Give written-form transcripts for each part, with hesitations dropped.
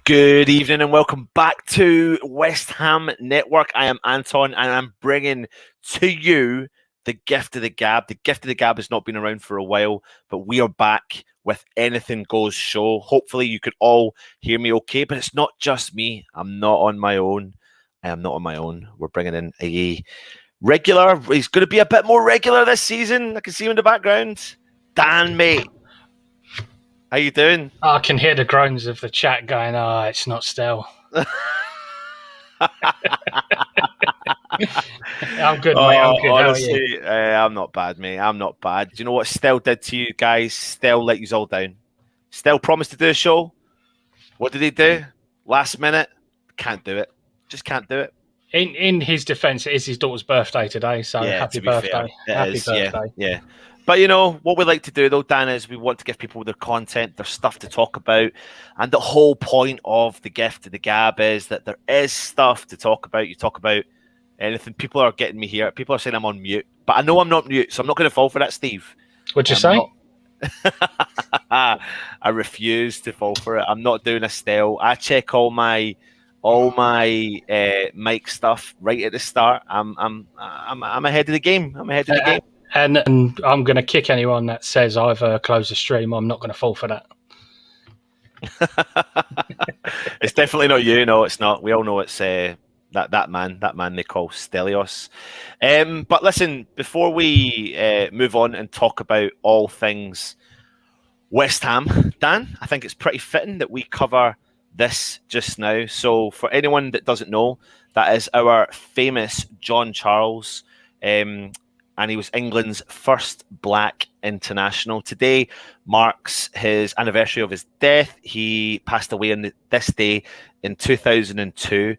Good evening and welcome back to West Ham Network. I am Anton and I'm bringing to you the gift of the gab. The gift of the gab has not been around for a while, but we are back with Anything Goes show. Hopefully you can all hear me okay, but it's not just me. I'm not on my own. I am not on my own. We're bringing in a regular. He's going to be a bit more regular this season. I can see him in the background. Dan, mate. How you doing? I can hear the groans of the chat going, it's not Stel. I'm good, mate. I'm good. Honestly, I'm not bad, mate. I'm not bad. Do you know what Stel did to you guys? Stel let you all down. Stel promised to do a show. What did he do? Last minute? Can't do it. Just can't do it. In his defence, it is his daughter's birthday today, so happy birthday. Happy birthday. Yeah. But, you know, what we like to do, though, Dan, is we want to give people their content, their stuff to talk about. And the whole point of the gift of the gab is that there is stuff to talk about. You talk about anything. People are getting me here. People are saying I'm on mute. But I know I'm not mute, so I'm not going to fall for that, Steve. What'd you say? I refuse to fall for it. I'm not doing a Stel. I check all my mic stuff right at the start. I'm ahead of the game. I'm ahead of the game. And I'm going to kick anyone that says I've closed the stream. I'm not going to fall for that. It's definitely not you. No, it's not. We all know it's that man they call Stelios. But listen, before we move on and talk about all things West Ham, Dan, I think it's pretty fitting that we cover this just now. So for anyone that doesn't know, that is our famous John Charles. And he was England's first black international. Today marks his anniversary of his death. He passed away on this day in 2002,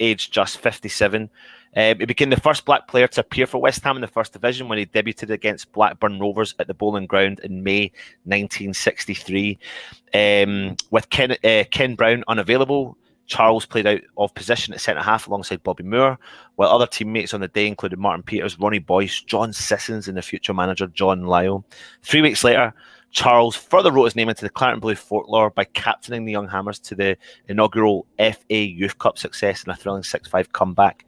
aged just 57. He became the first black player to appear for West Ham in the First Division when he debuted against Blackburn Rovers at the Bowling Ground in May 1963. With Ken Brown unavailable, Charles played out of position at centre-half alongside Bobby Moore, while other teammates on the day included Martin Peters, Ronnie Boyce, John Sissons and the future manager John Lyall. 3 weeks later, Charles further wrote his name into the Claret and Blue folklore by captaining the Young Hammers to the inaugural FA Youth Cup success in a thrilling 6-5 comeback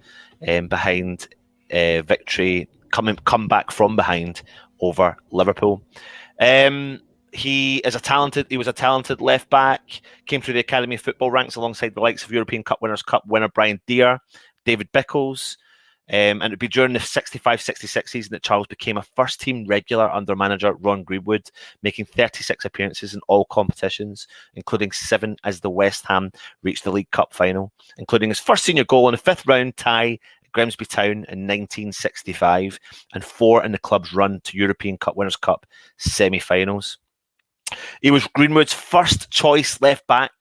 behind victory, comeback from behind over Liverpool. He was a talented left back, came through the Academy football ranks alongside the likes of European Cup Winners' Cup winner Brian Deere, David Bickles, and it would be during the 65-66 season that Charles became a first-team regular under manager Ron Greenwood, making 36 appearances in all competitions, including 7 as the West Ham reached the League Cup final, including his first senior goal in a fifth-round tie at Grimsby Town in 1965, and 4 in the club's run to European Cup Winners' Cup semi-finals. He was Greenwood's first choice left back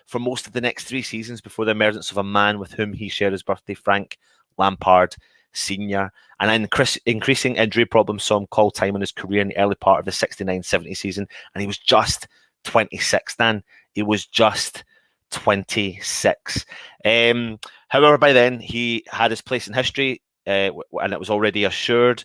for most of the next 3 seasons before the emergence of a man with whom he shared his birthday, Frank Lampard Sr. And increasing injury problems saw him call time in his career in the early part of the 69-70 season, and he was just 26, Dan. He was just 26. However, by then, he had his place in history, and it was already assured.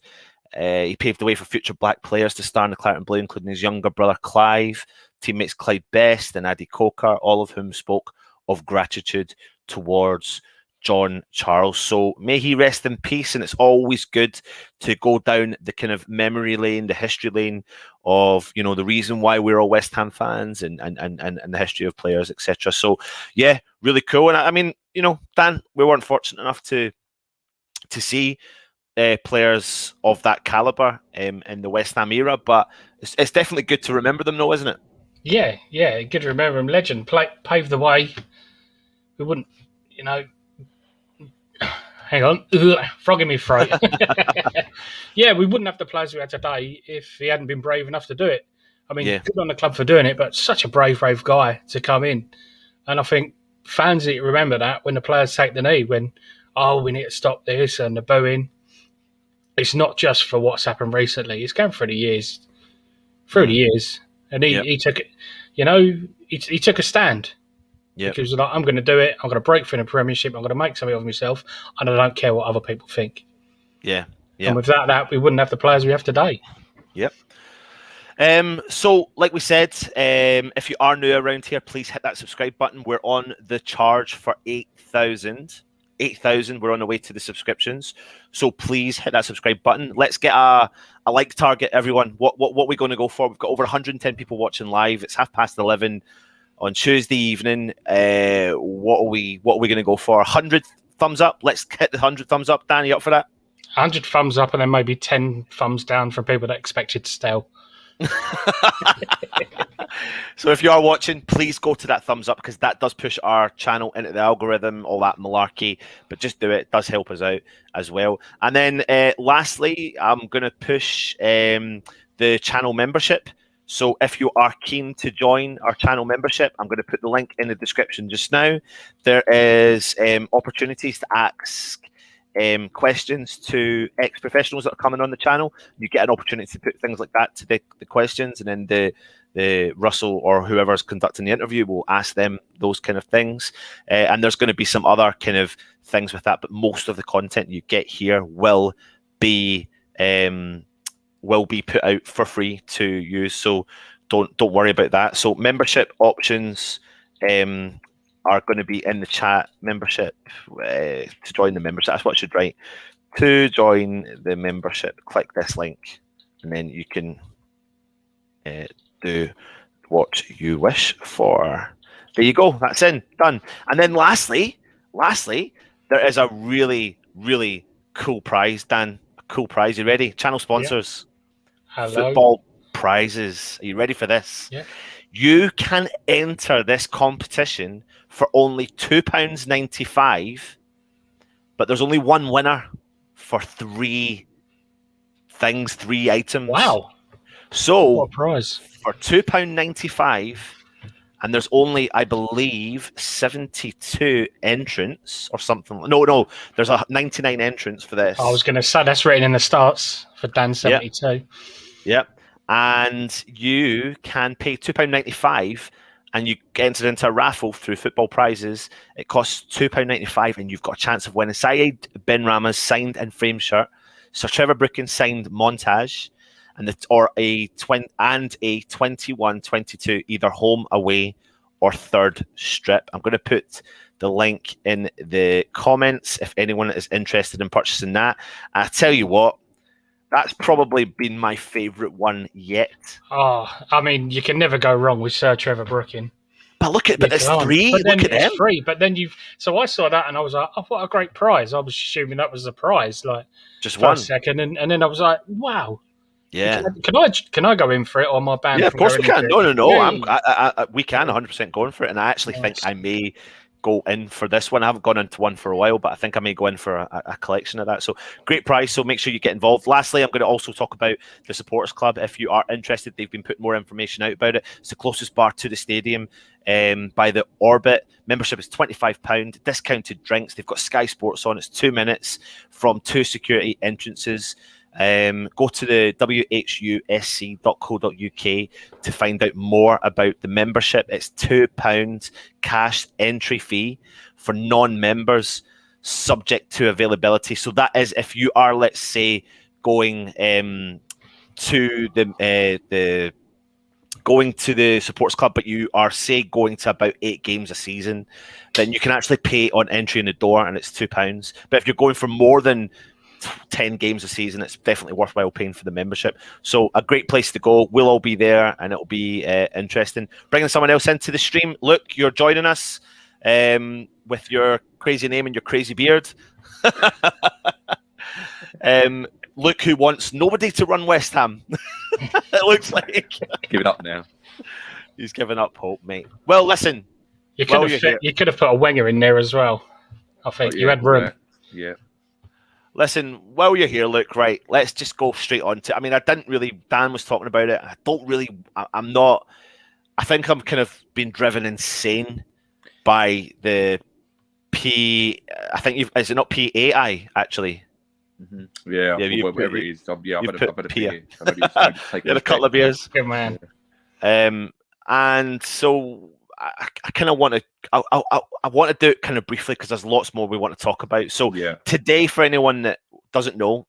He paved the way for future black players to star in the Claret and Blue, including his younger brother Clive, teammates Clyde Best and Adi Coker, all of whom spoke of gratitude towards John Charles. So may he rest in peace, and it's always good to go down the kind of memory lane, the history lane of, you know, the reason why we're all West Ham fans and the history of players, etc. So yeah, really cool. And I mean, you know, Dan, we weren't fortunate enough to see players of that caliber in the West Ham era, but it's definitely good to remember them, though, isn't it? Yeah, good to remember him. Legend, paved the way. We wouldn't, you know. Hang on, frog in my throat. Yeah, we wouldn't have the players we had today if he hadn't been brave enough to do it. I mean, good on the club for doing it, but such a brave guy to come in. And I think fans need to remember that when the players take the knee, when, we need to stop this and the booing. It's not just for what's happened recently. It's going through the years. And he took it, you know, he took a stand. Yep. Because like, I'm going to do it. I'm going to break through the Premiership. I'm going to make something of myself. And I don't care what other people think. Yeah. And without that, we wouldn't have the players we have today. Yep. So, like we said, if you are new around here, please hit that subscribe button. We're on the charge for 8,000. 8,000. We're on the way to the subscriptions. So please hit that subscribe button. Let's get a like target, everyone. What are we going to go for? We've got over 110 people watching live. It's 11:30 on Tuesday evening. What are we going to go for? 100 thumbs up. Let's hit the 100 thumbs up. Dan, you up for that? 100 thumbs up and then maybe 10 thumbs down from people that expected stale. So if you are watching, please go to that thumbs up, because that does push our channel into the algorithm, all that malarkey. But just do it. It does help us out as well. And then lastly, I'm going to push the channel membership. So if you are keen to join our channel membership, I'm going to put the link in the description just now. There is opportunities to ask questions to ex-professionals that are coming on the channel. You get an opportunity to put things like that to the questions, and then the Russell or whoever's conducting the interview will ask them those kind of things. And there's going to be some other kind of things with that, but most of the content you get here will be put out for free to use. So don't worry about that. So membership options are going to be in the chat. Membership to join the membership. That's what I should write. To join the membership, click this link, and then you can do what you wish for. There you go. That's in, done. And then lastly, there is a really, really cool prize, Dan. A cool prize. You ready? Channel sponsors. Hello. Football prizes. Are you ready for this? Yeah. You can enter this competition for only £2.95, but there's only one winner for three items. Wow. So what a prize. For £2.95, and there's only, I believe, 72 entrants or something. No, there's 99 entrants for this. I was going to say that's written in the starts for Dan 72. Yep. And you can pay £2.95 and you get entered into a raffle through Football Prizes. It costs £2.95 and you've got a chance of winning Saeed Benrahma's signed and framed shirt, Sir Trevor Brooking signed montage, and a 21-22 either home, away, or third strip. I'm going to put the link in the comments if anyone is interested in purchasing that. I tell you what, that's probably been my favourite one yet. Oh, I mean, you can never go wrong with Sir Trevor Brooking. But there's three. Look at them. Three. But then so I saw that and I was like, oh, what a great prize. I was assuming that was the prize, like just for one a second, and then I was like, wow. Yeah. Can I go in for it, or my band? Yeah, of course we can. No. Yeah. We can 100% go in for it, and I actually think I may go in for this one. I haven't gone into one for a while, but I think I may go in for a collection of that. So great prize. So make sure you get involved. Lastly, I'm going to also talk about the Supporters Club. If you are interested, they've been putting more information out about it. It's the closest bar to the stadium by the Orbit. Membership is £25. Discounted drinks. They've got Sky Sports on. It's 2 minutes from 2 security entrances. Go to the WHUFC.co.uk to find out more about the membership. It's £2 cash entry fee for non-members, subject to availability. So that is if you are, let's say, going to the Supporters Club, but you are, say, going to about 8 games a season, then you can actually pay on entry in the door, and it's £2. But if you're going for more than 10 games a season, it's definitely worthwhile paying for the membership. So a great place to go. We'll all be there, and it'll be interesting. Bringing someone else into the stream. Luke, you're joining us with your crazy name and your crazy beard. Luke, who wants nobody to run West Ham. It looks like. Give it up now. He's given up hope, mate. Well, listen. You could have put a winger in there as well. I think you had room. Yeah. Listen, while you're here, Luke, right, let's just go straight on to, Dan was talking about it. I think I'm kind of being driven insane by the is it not PAI, actually? Mm-hmm. Yeah, whatever it is. You've had a couple of beers. Good man. And so I kind of want to. I want to do it kind of briefly because there's lots more we want to talk about. So today, for anyone that doesn't know,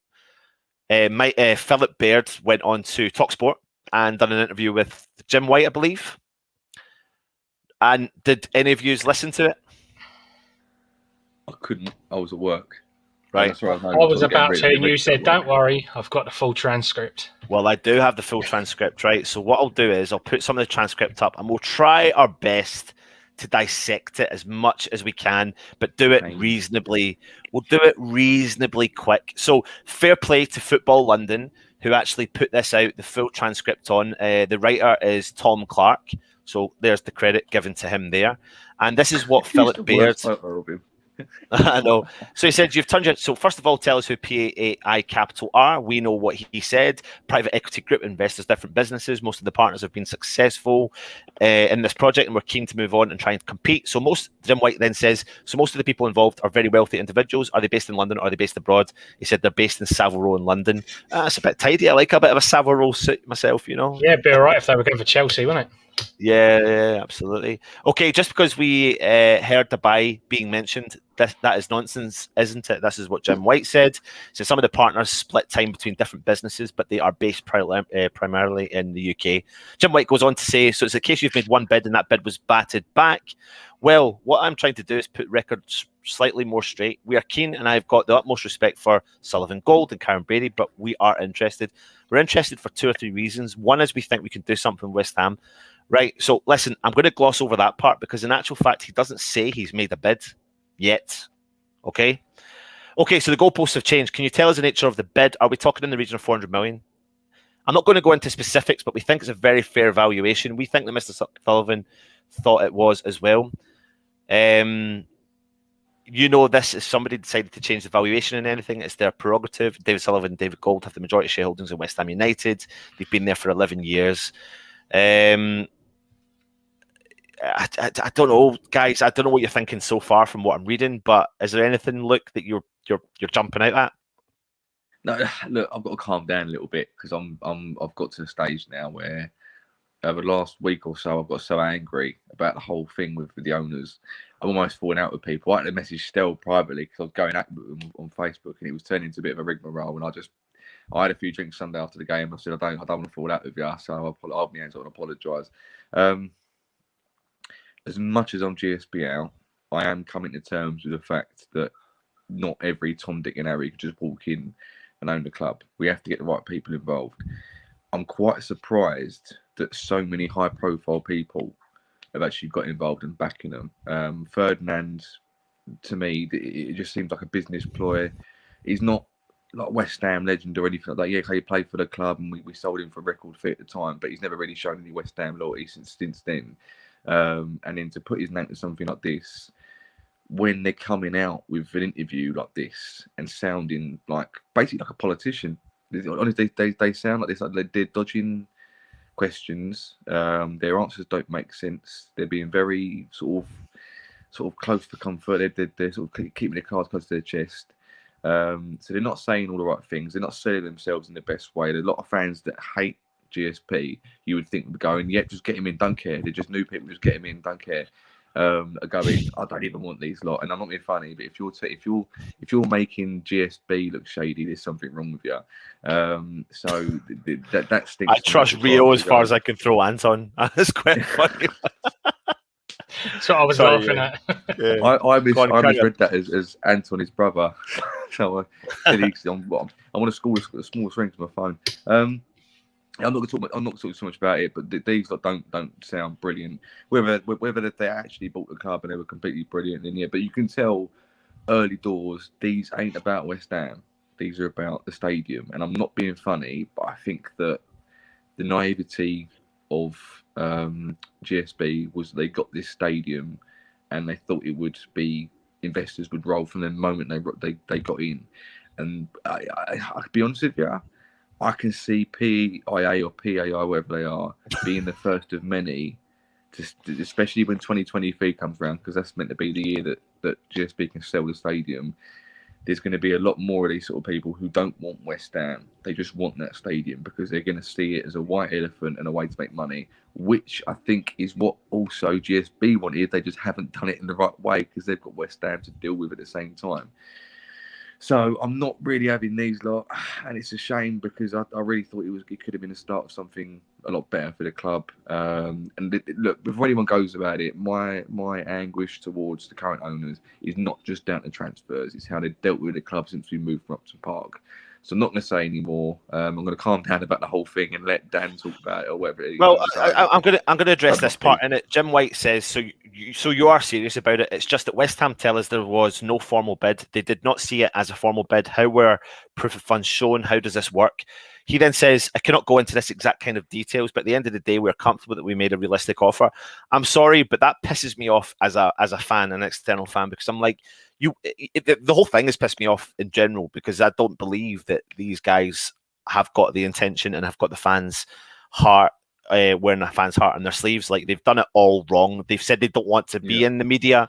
Philip Baird went on to TalkSport and done an interview with Jim White, I believe. And did any of you listen to it? I couldn't. I was at work. Right. I was about to, and you said, "Don't worry, I've got the full transcript." Well, I do have the full transcript, right? So what I'll do is I'll put some of the transcript up, and we'll try our best to dissect it as much as we can, but do it reasonably. We'll do it reasonably quick. So fair play to Football London, who actually put this out, the full transcript on. The writer is Tom Clark. So there's the credit given to him there. And this is what Philip Beard... I know. So he said, you've turned it. So first of all, tell us who PAI Capital are. We know what he said. Private equity group investors, different businesses. Most of the partners have been successful in this project, and we're keen to move on and try and compete. So Jim White then says, so most of the people involved are very wealthy individuals. Are they based in London or are they based abroad? He said they're based in Savile Row in London. That's a bit tidy. I like a bit of a Savile Row suit myself, you know. Yeah, it'd be all right if they were going for Chelsea, wouldn't it? Yeah, absolutely. Okay, just because we heard the buy being mentioned, that is nonsense, isn't it? This is what Jim White said. So some of the partners split time between different businesses, but they are based primarily in the UK. Jim White goes on to say, so it's a case you've made one bid and that bid was batted back. Well, what I'm trying to do is put records slightly more straight. We are keen, and I've got the utmost respect for Sullivan Gold and Karen Brady, but we are interested. We're interested for 2 or 3 reasons. One is we think we can do something with West Ham. Right, so listen, I'm going to gloss over that part because in actual fact, he doesn't say he's made a bid yet. Okay, so the goalposts have changed. Can you tell us the nature of the bid? Are we talking in the region of 400 million? I'm not going to go into specifics, but we think it's a very fair valuation. We think that Mr. Sullivan thought it was as well. You know, this is somebody decided to change the valuation in anything. It's their prerogative. David Sullivan and David Gold have the majority shareholdings in West Ham United. They've been there for 11 years. I don't know, guys. I don't know what you're thinking so far from what I'm reading, but is there anything, Luke, that you're jumping out at? No, look, I've got to calm down a little bit because I've got to the stage now where over the last week or so I've got so angry about the whole thing with the owners. I'm almost falling out with people. I had to message Stel privately because I was going at them on Facebook and it was turning into a bit of a rigmarole. And I had a few drinks Sunday after the game. I said I don't want to fall out with you, so I'll hold my hands up and apologise. As much as I'm GSP out, I am coming to terms with the fact that not every Tom, Dick and Harry can just walk in and own the club. We have to get the right people involved. I'm quite surprised that so many high-profile people have actually got involved in backing them. Ferdinand, to me, it just seems like a business ploy. He's not like West Ham legend or anything like that. Yeah, he played for the club and we sold him for a record fee at the time, but he's never really shown any West Ham loyalty since then. And then to put his name to something like this, when they're coming out with an interview like this and sounding like basically like a politician, honestly, they sound like this, like they're dodging questions. Their answers don't make sense. They're being very sort of close to comfort. They're sort of keeping their cards close to their chest. So they're not saying all the right things. They're not selling themselves in the best way. There are a lot of fans that hate GSP. You would think would be going, yeah, just get him in, don't care. They're just new people, just get him in, don't care. Are going, I don't even want these lot. And I'm not being funny, but if you're making GSB look shady, there's something wrong with you. So that stinks. I trust Rio as far as I can throw Anton. That's quite funny. So I was laughing at. Yeah. I misread that as Anton, his brother. So I want to score a small string to my phone. I'm not talking so much about it, but these don't sound brilliant. Whether they actually bought the club and they were completely brilliant, then yeah. But you can tell early doors these ain't about West Ham. These are about the stadium. And I'm not being funny, but I think that the naivety of GSB was they got this stadium and they thought it would be investors would roll from the moment they got in. And I'll be honest with you, I can see PIA or PAI, wherever they are, being the first of many, especially when 2023 comes around, because that's meant to be the year that GSB can sell the stadium. There's going to be a lot more of these sort of people who don't want West Ham. They just want that stadium because they're going to see it as a white elephant and a way to make money, which I think is what also GSB wanted. They just haven't done it in the right way because they've got West Ham to deal with at the same time. So I'm not really having these lot, and it's a shame because I really thought it could have been the start of something a lot better for the club. Look, before anyone goes about it, my anguish towards the current owners is not just down to transfers; it's how they dealt with the club since we moved from Upton Park. So I'm not going to say any more. I'm going to calm down about the whole thing and let Dan talk about it or whatever. Well, I'm going to address this part in in it. Jim White says so. You are serious about it. It's just that West Ham tell us there was no formal bid. They did not see it as a formal bid. How were proof of funds shown? How does this work? He then says, I cannot go into this exact kind of details, but at the end of the day, we're comfortable that we made a realistic offer. I'm sorry, but that pisses me off as a fan, an external fan, because I'm like, the whole thing has pissed me off in general because I don't believe that these guys have got the intention and have got the fans' heart, wearing a fan's heart on their sleeves. Like, they've done it all wrong. They've said they don't want to be in the media,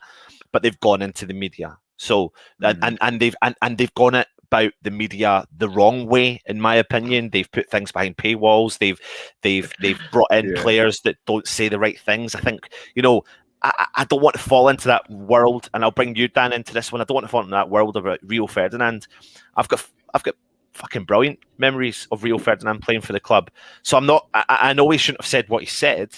but they've gone into the media. So and they've gone it about the media the wrong way, in my opinion. They've put things behind paywalls. They've brought in players that don't say the right things. I think, I don't want to fall into that world, and I'll bring you, Dan, into this one. I don't want to fall into that world of Rio Ferdinand. I've got fucking brilliant memories of Rio Ferdinand playing for the club. So I'm not. I know he shouldn't have said what he said,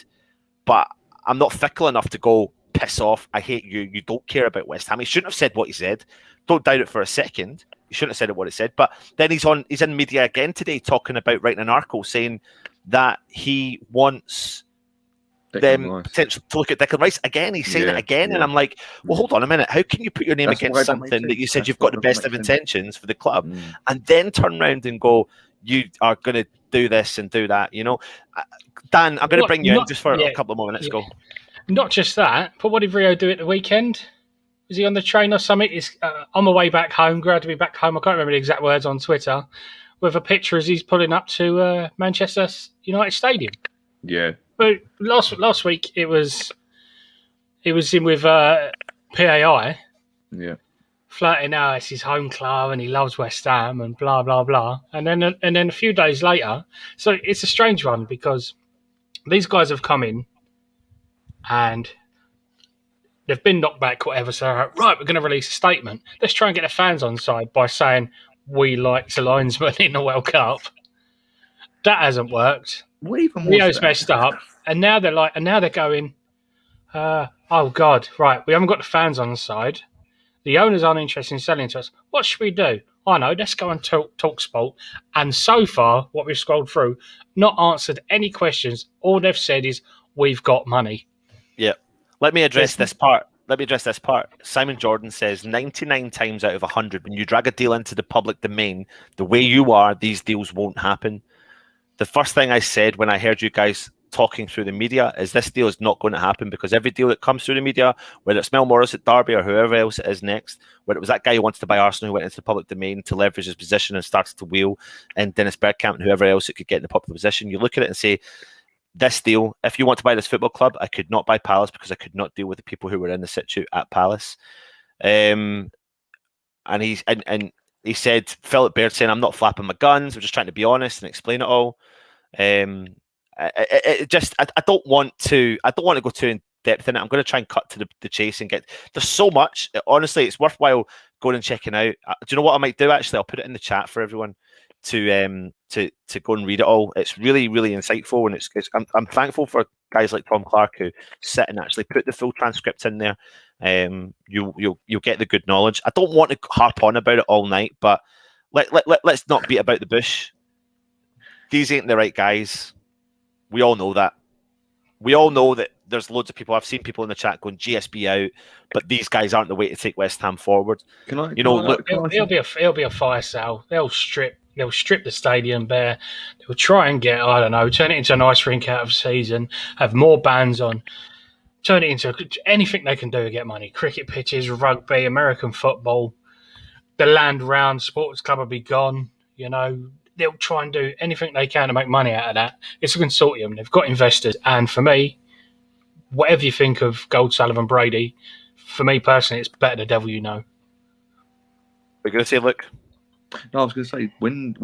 but I'm not fickle enough to go, piss off, I hate you, you don't care about West Ham. He shouldn't have said what he said. Don't doubt it for a second. He shouldn't have said it what he said. But then he's in media again today talking about writing an article saying that he wants them potentially to look at Declan Rice again. He's saying it again, and I'm like, well, hold on a minute. How can you put your name against something that you said you've got the best of intentions for the club, and then turn around and go, you are going to do this and do that? Dan, I'm going to bring you in just for a couple of more minutes. Go. Not just that, but what did Rio do at the weekend? Was he on the train or something? He's on my way back home, glad to be back home. I can't remember the exact words on Twitter, with a picture as he's pulling up to Manchester United Stadium. Yeah. But last week it was in with PAI. Yeah. Flouting out it's his home club and he loves West Ham and blah blah blah. And then a few days later, so it's a strange one because these guys have come in and they've been knocked back, whatever. So, right, we're going to release a statement. Let's try and get the fans on side by saying we like the linesman in the World Cup. That hasn't worked. Rio's messed up, and now they're going, oh God, right, we haven't got the fans on the side. The owners aren't interested in selling to us. What should we do? I know, let's go and talk sport. And so far, what we've scrolled through, not answered any questions. All they've said is, we've got money. Yeah. Let me address this part. Simon Jordan says 99 times out of 100, when you drag a deal into the public domain, the way you are, these deals won't happen. The first thing I said when I heard you guys talking through the media is this deal is not going to happen, because every deal that comes through the media, whether it's Mel Morris at Derby or whoever else it is next, whether it was that guy who wanted to buy Arsenal who went into the public domain to leverage his position and started to wheel, and Dennis Bergkamp and whoever else that could get in the popular position, you look at it and say, this deal, if you want to buy this football club, I could not buy Palace because I could not deal with the people who were in the situ at Palace. And he said, Philip Baird saying, I'm not flapping my guns, I'm just trying to be honest and explain it all. I don't want to go too in depth in it. I'm going to try and cut to the chase and there's so much. Honestly, it's worthwhile going and checking out. Do you know what I might do? Actually, I'll put it in the chat for everyone to go and read it all. It's really, really insightful, and I'm thankful for guys like Tom Clark who sit and actually put the full transcript in there. You'll get the good knowledge. I don't want to harp on about it all night, but let's not beat about the bush. These ain't the right guys. We all know that. We all know that there's loads of people. I've seen people in the chat going GSB out, but these guys aren't the way to take West Ham forward. It'll be a fire sale. They'll strip the stadium bare. They'll try and get, I don't know, turn it into an ice rink out of season, have more bands on, turn it into anything they can do to get money. Cricket pitches, rugby, American football, the land round sports club will be gone. They'll try and do anything they can to make money out of that. It's a consortium. They've got investors. And for me, whatever you think of Gold, Sullivan, Brady, for me personally, it's better the devil you know. We're going to say, look. No, I was going to say, when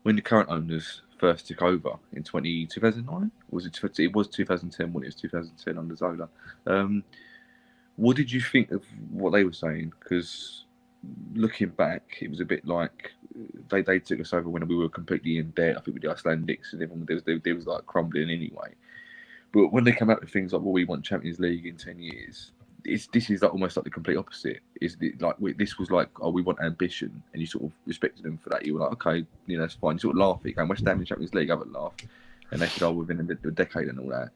the current owners first took over in 2009, it was 2010 when it was 2010 under Zola. What did you think of what they were saying? Because looking back, it was a bit like they took us over when we were completely in debt. I think with the Icelandics and everyone, they was like crumbling anyway. But when they come out with things like, well, we want Champions League in 10 years, this is like almost like the complete opposite. This was like, oh, we want ambition, and you sort of respected them for that. You were like, okay, that's fine. You sort of laugh at it, going, West Ham in Champions League, have a laugh. And they said, oh, within a decade and all that.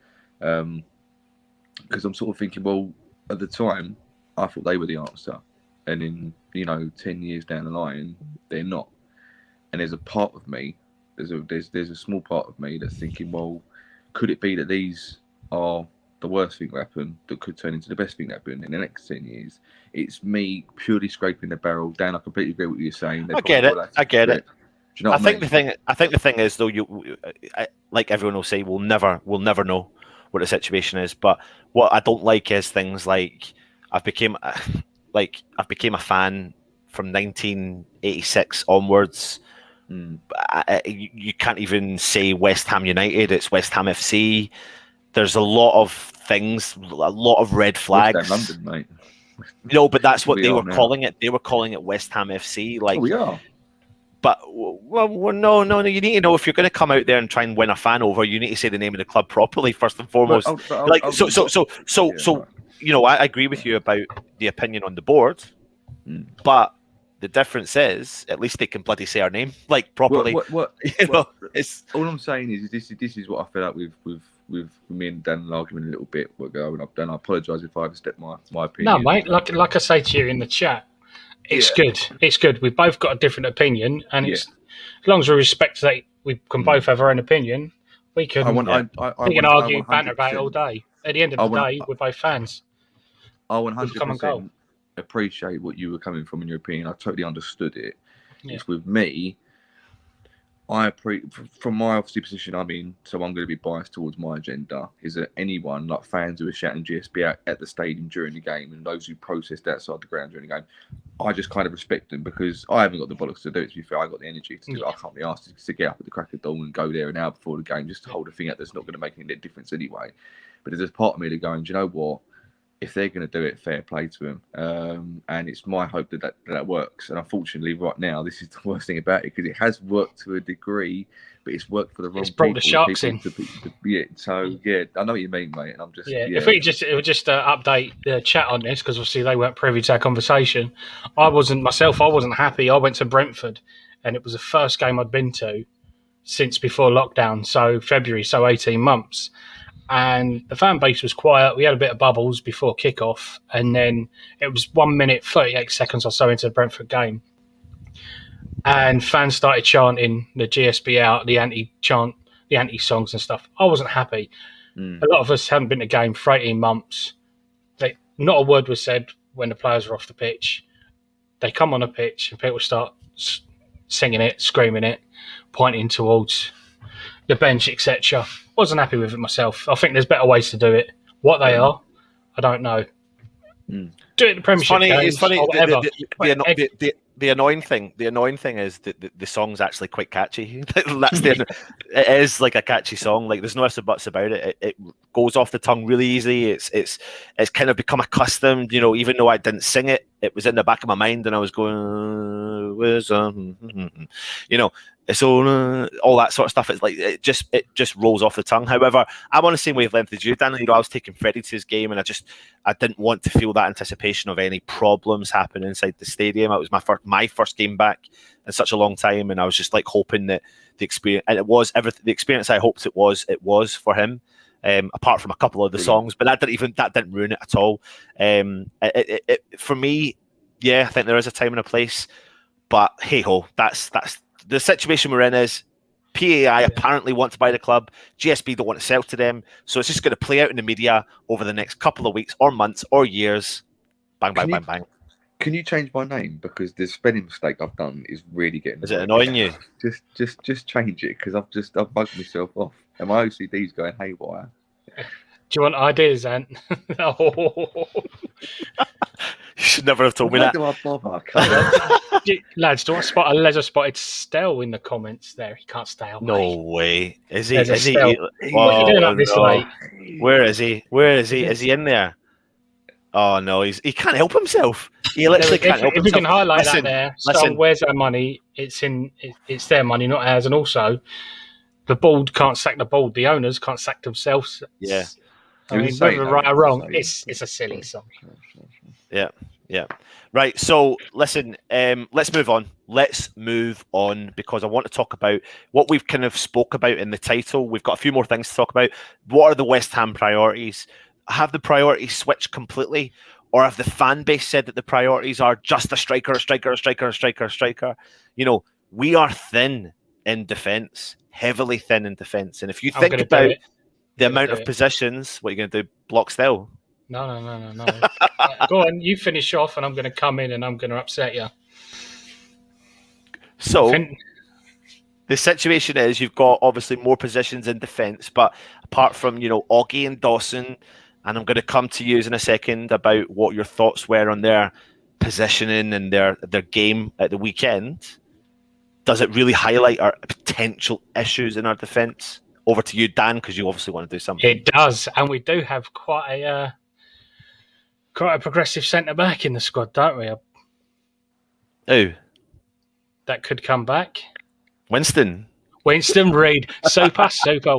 Because I'm sort of thinking, well, at the time, I thought they were the answer. And in 10 years down the line, they're not. And there's a part of me, there's a small part of me that's thinking, well, could it be that these are the worst thing that happened that could turn into the best thing that happened in the next 10 years? It's me purely scraping the barrel down. I completely agree with what you're saying. I get it. Do you know what I mean? I think the thing is, though, like everyone will say, we'll never know what the situation is. But what I don't like is things like I've became a fan from 1986 onwards. You can't even say West Ham United. It's West Ham FC. There's a lot of things, a lot of red flags. West Ham London, mate. No, but that's what they were calling it. They were calling it West Ham FC. Like, we are. But no. You need to know, if you're going to come out there and try and win a fan over, you need to say the name of the club properly first and foremost. I agree with you about the opinion on the board, but the difference is, at least they can bloody say our name properly. It's all I'm saying is this is what I feel like with me and Dan arguing a little bit. And I apologise if I overstepped my opinion. No, mate. Like I say to you in the chat, it's good. It's good. We've both got a different opinion, and it's as long as we respect that we can both have our own opinion, we can argue, banter about it all day. At the end of the day, we're both fans. I 100% appreciate what you were coming from in your opinion. I totally understood it. Yeah. It's with me, from my obviously position I'm in, so I'm going to be biased towards my agenda, is that anyone, like fans who are shouting GSB out at the stadium during the game and those who protest outside the ground during the game, I just kind of respect them, because I haven't got the bollocks to do it, to be fair. I got the energy to do it. I can't be asked to get up at the crack of dawn and go there an hour before the game just to hold a thing out that's not going to make any difference anyway. But there's a part of me that going, do you know what? If they're going to do it, fair play to them. And it's my hope that works. And unfortunately, right now, this is the worst thing about it, because it has worked to a degree, but it's worked for the wrong people. It's brought the sharks in. I know what you mean, mate. And I'm just If we just update the chat on this, because obviously they weren't privy to our conversation. I wasn't happy. I went to Brentford, and it was the first game I'd been to since before lockdown. So February, so 18 months. And the fan base was quiet. We had a bit of bubbles before kickoff, and then it was 1 minute 38 seconds or so into the Brentford game, and fans started chanting the GSB out, the anti-chant, the anti-songs and stuff. I wasn't happy. A lot of us hadn't been to a game for 18 months. Not a word was said when the players were off the pitch. They come on a pitch and people start singing it, screaming it, pointing towards the bench, etc. Wasn't happy with it myself. I think there's better ways to do it. What they are, I don't know. Do it in the Premiership games. It's funny. Or whatever. The annoying thing is that the song's actually quite catchy. It is like a catchy song. Like, there's no ifs or buts about it. It goes off the tongue really easy. It's kind of become accustomed. Even though I didn't sing it, it was in the back of my mind, and I was going, it's all that sort of stuff. It's like it just rolls off the tongue. However, I'm on the same wavelength as you, Dan. I was taking Freddie to his game, and I didn't want to feel that anticipation of any problems happening inside the stadium. It was my first game back in such a long time, and I was just like hoping that the experience, and it was everything. The experience I hoped it was for him. Apart from a couple of the songs, but that didn't ruin it at all. For me, I think there is a time and a place, but hey ho, that's the situation we're in. Is PAI apparently want to buy the club, GSB don't want to sell to them, so it's just going to play out in the media over the next couple of weeks or months or years. Bang, bang, bang, bang. Can you change my name, because the spelling mistake I've done is really getting? Is it annoying you? Just change it, because I've bugged myself off, and my OCD's going haywire. Do you want ideas, Ant? You should never have told me that. Why do I bother? Lads, do I spot a leisure spotted Stell in the comments there? He can't stay away. No way. Is he? What are you doing up this late? Where is he? Is he in there? Oh no, he can't help himself. He literally can't help if we himself. can highlight Listen, that there, listen. so where's our money? It's their money, not ours. And also, the board can't sack the board. The owners can't sack themselves. Yeah. I mean, whether right or wrong, it's a silly song. Yeah, yeah. Right. So listen, let's move on. Let's move on because I want to talk about what we've kind of spoke about in the title. We've got a few more things to talk about. What are the West Ham priorities? Have the priorities switched completely? Or have the fan base said that the priorities are just a striker, a striker, a striker, a striker, a striker? You know, we are thin in defence, heavily thin in defence. And if you think about the amount of positions, what are you going to do? Block still? No. Go on, you finish off, and I'm going to come in and I'm going to upset you. So the situation is you've got obviously more positions in defence, but apart from, Oggy and Dawson, and I'm going to come to you in a second about what your thoughts were on their positioning and their game at the weekend, does it really highlight our potential issues in our defence? Over to you, Dan, because you obviously want to do something. It does, and we do have quite a progressive centre-back in the squad, don't we? Who? That could come back. Winston Reid. Super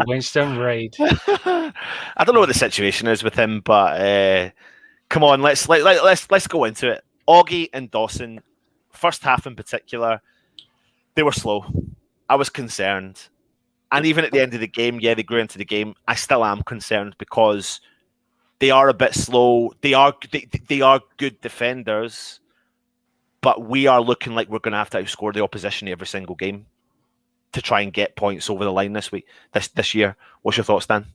Winston Reid. I don't know what the situation is with him, but come on, let's go into it. Oggy and Dawson, first half in particular, they were slow. I was concerned. And even at the end of the game, they grew into the game. I still am concerned because they are a bit slow. They are good defenders, but we are looking like we're going to have to outscore the opposition every single game to try and get points over the line this year. What's your thoughts, Dan?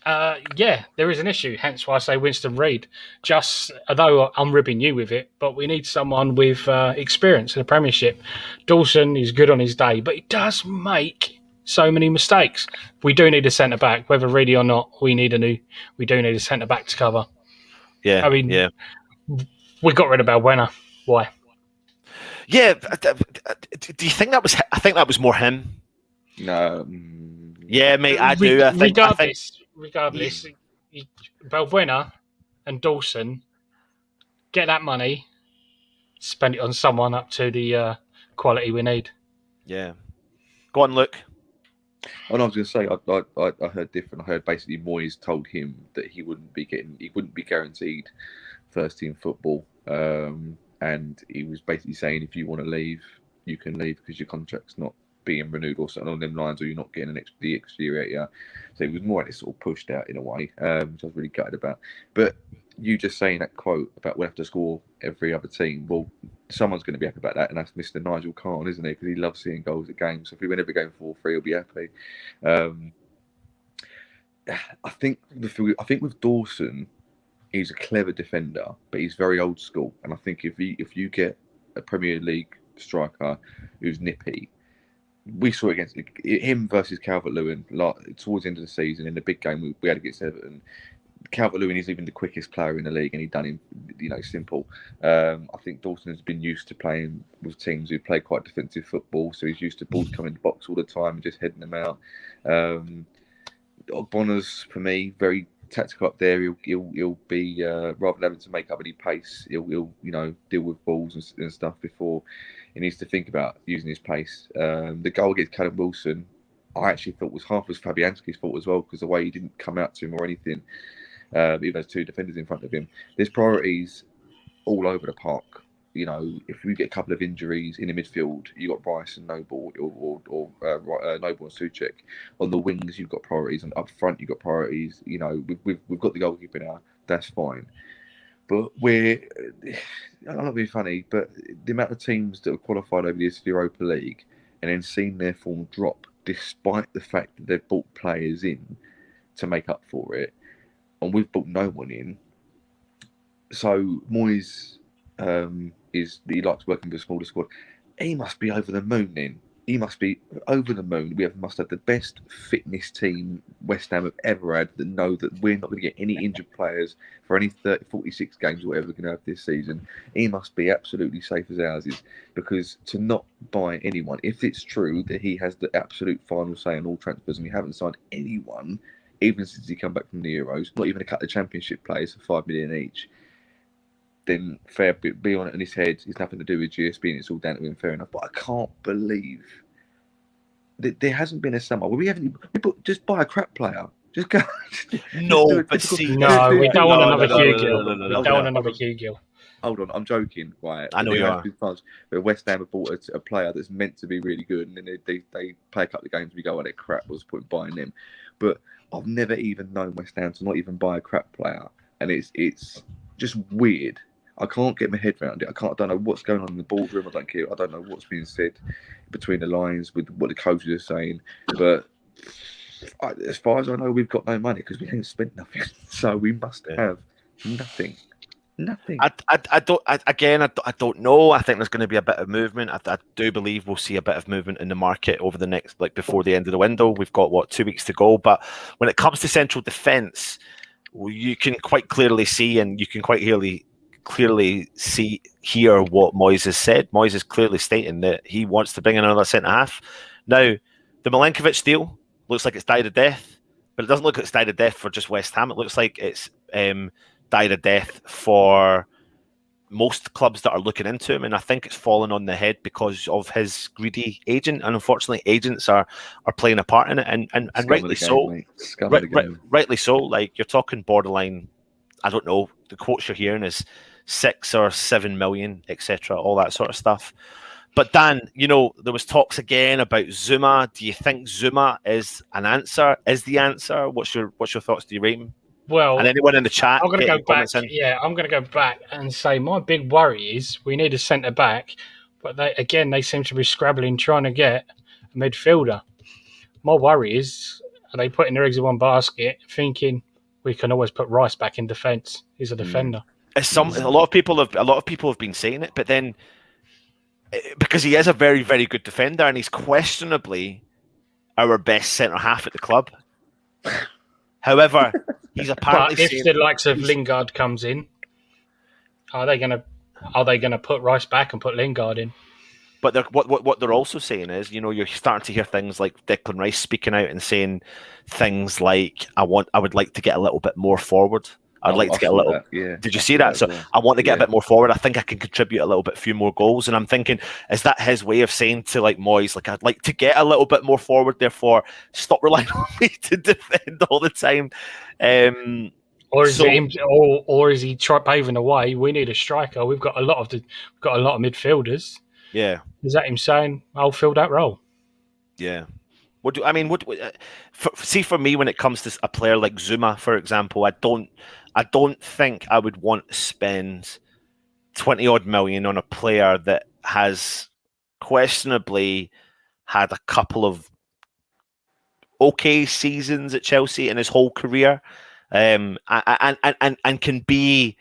There is an issue. Hence why I say Winston Reid. Just although I'm ribbing you with it, but we need someone with experience in the Premiership. Dawson is good on his day, but he does make so many mistakes. We do need a centre back, whether ready or not. We do need a centre back to cover. Yeah, I mean, we got rid of Balbuena. Why? Yeah, do you think that was? I think that was more him. No. Yeah, mate, I do. Regardless, Balbuena and Dawson get that money, spend it on someone up to the quality we need. Yeah, go on, Luke. I was going to say, I heard different. I heard basically Moyes told him that he wouldn't be guaranteed first team football, and he was basically saying if you want to leave, you can leave because your contract's not being renewed or something along them lines, or you're not getting the exterior. Yeah, so it was more like sort of pushed out in a way, which I was really gutted about. But you just saying that quote about we'll have to score every other team. Well, someone's going to be happy about that, and that's Mr. Nigel Khan, isn't he? Because he loves seeing goals at games. So if we win every game 4-3, he'll be happy. I think with Dawson, he's a clever defender, but he's very old school. And I think if you get a Premier League striker who's nippy, we saw against him versus Calvert-Lewin towards the end of the season in the big game we had against Everton. Calvert-Lewin is even the quickest player in the league, and he done him, simple. I think Dawson has been used to playing with teams who play quite defensive football, so he's used to balls coming in the box all the time and just heading them out. Bonner's, for me, very tactical up there. He'll be rather than having to make up any pace, he'll deal with balls and stuff before he needs to think about using his pace. The goal against Callum Wilson, I actually thought was half was Fabianski's fault as well, because the way he didn't come out to him or anything. Even those two defenders in front of him. There's priorities all over the park. If we get a couple of injuries in the midfield, you got Rice and Noble, or Noble and Souček. On the wings, you've got priorities, and up front, you've got priorities. We've got the goalkeeper now. That's fine. But I'm not being funny, but the amount of teams that have qualified over this Europa League and then seen their form drop, despite the fact that they've brought players in to make up for it, and we've brought no one in. So Moyes he likes working with a smaller squad. He must be over the moon then. He must be over the moon. Must have the best fitness team West Ham have ever had, that know that we're not going to get any injured players for any 46 games or whatever we're going to have this season. He must be absolutely safe as houses, because to not buy anyone, if it's true that he has the absolute final say on all transfers and we haven't signed anyone, even since he come back from the Euros, not even a couple of Championship players for 5 million each, then fair be on it in his head. It's nothing to do with GSB and it's all down to him, fair enough. But I can't believe that there hasn't been a summer where we haven't just buy a crap player. Just go. No, but see, no, we don't want another Hugh Gill. no, We don't want another Hugh Gill. Hold on, I'm joking, right? I know you are. But West Ham have bought a player that's meant to be really good, and then they play a couple of games and we go, "Oh, they're crap." What's the point in buying them? But I've never even known West Ham to not even buy a crap player, and it's just weird. I can't get my head around it. I don't know what's going on in the boardroom. I don't care. I don't know what's being said between the lines with what the coaches are saying. But as far as I know, we've got no money because we haven't spent nothing. So we must have nothing. Nothing. I don't know. I think there's going to be a bit of movement. I do believe we'll see a bit of movement in the market over the next, before the end of the window. We've got 2 weeks to go. But when it comes to central defence, you can quite clearly see, and you can quite hear what Moyes has said. Moyes is clearly stating that he wants to bring in another centre half. Now, the Milenkovic deal looks like it's died a death, but it doesn't look like it's died a death for just West Ham. It looks like it's died a death for most clubs that are looking into him, and I think it's fallen on the head because of his greedy agent, and unfortunately agents are playing a part in it, and rightly so. Rightly so. Like, you're talking borderline, I don't know, the quotes you're hearing is 6 or 7 million, etc., all that sort of stuff. But Dan, there was talks again about Zuma. Do you think Zuma is an answer? Is the answer? What's your thoughts? Do you rate him? Well, and anyone in the chat, I'm going to go back. Yeah, I'm going to go back and say my big worry is we need a centre back, but they seem to be scrabbling trying to get a midfielder. My worry is, are they putting their eggs in one basket, thinking we can always put Rice back in defence? He's a defender. A lot of people have been saying it, but then because he is a very, very good defender and he's questionably our best centre half at the club. However, he's apparently. But if the likes of Lingard comes in, are they going to put Rice back and put Lingard in? But what they're also saying is, you're starting to hear things like Declan Rice speaking out and saying things like, "I would like to get a little bit more forward. I'd like to get a little." Did you see that? So I want to get a bit more forward. I think I can contribute a few more goals. And I'm thinking, is that his way of saying to Moyes, I'd like to get a little bit more forward. Therefore, stop relying on me to defend all the time. Or is he paving the way? We need a striker. We've got a lot of midfielders. Yeah. Is that him saying, "I'll fill that role"? Yeah. For me, when it comes to a player like Zuma, for example, I don't think I would want to spend 20 odd million on a player that has questionably had a couple of okay seasons at Chelsea in his whole career, and can be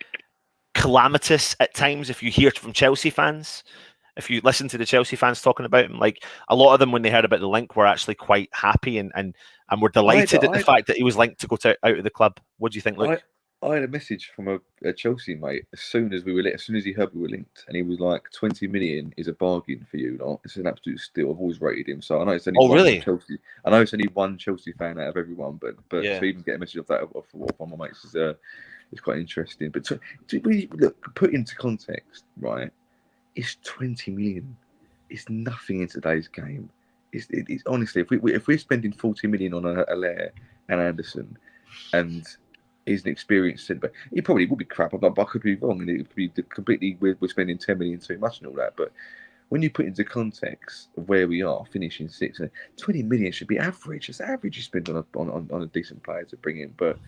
calamitous at times. If you hear from Chelsea fans, if you listen to the Chelsea fans talking about him, a lot of them, when they heard about the link, were actually quite happy and were delighted at the fact that he was linked to go out of the club. What do you think, Luke? I had a message from a Chelsea mate as soon as he heard we were linked, and he was like, 20 million is a bargain for you. It's an absolute steal. I've always rated him. So I know it's only Chelsea. I know it's only one Chelsea fan out of everyone, but to even get a message of that off one of my mates is quite interesting. But to look, put into context, right? It's 20 million. It's nothing in today's game. It's honestly, if we're spending 40 million on Allaire and Anderson, and he's an experienced centre back, he probably would be crap. I could be wrong, and it could be completely we're spending 10 million too much and all that. But when you put into context of where we are, finishing 6th, 20 million should be average. It's average you spend on a decent player to bring in, but.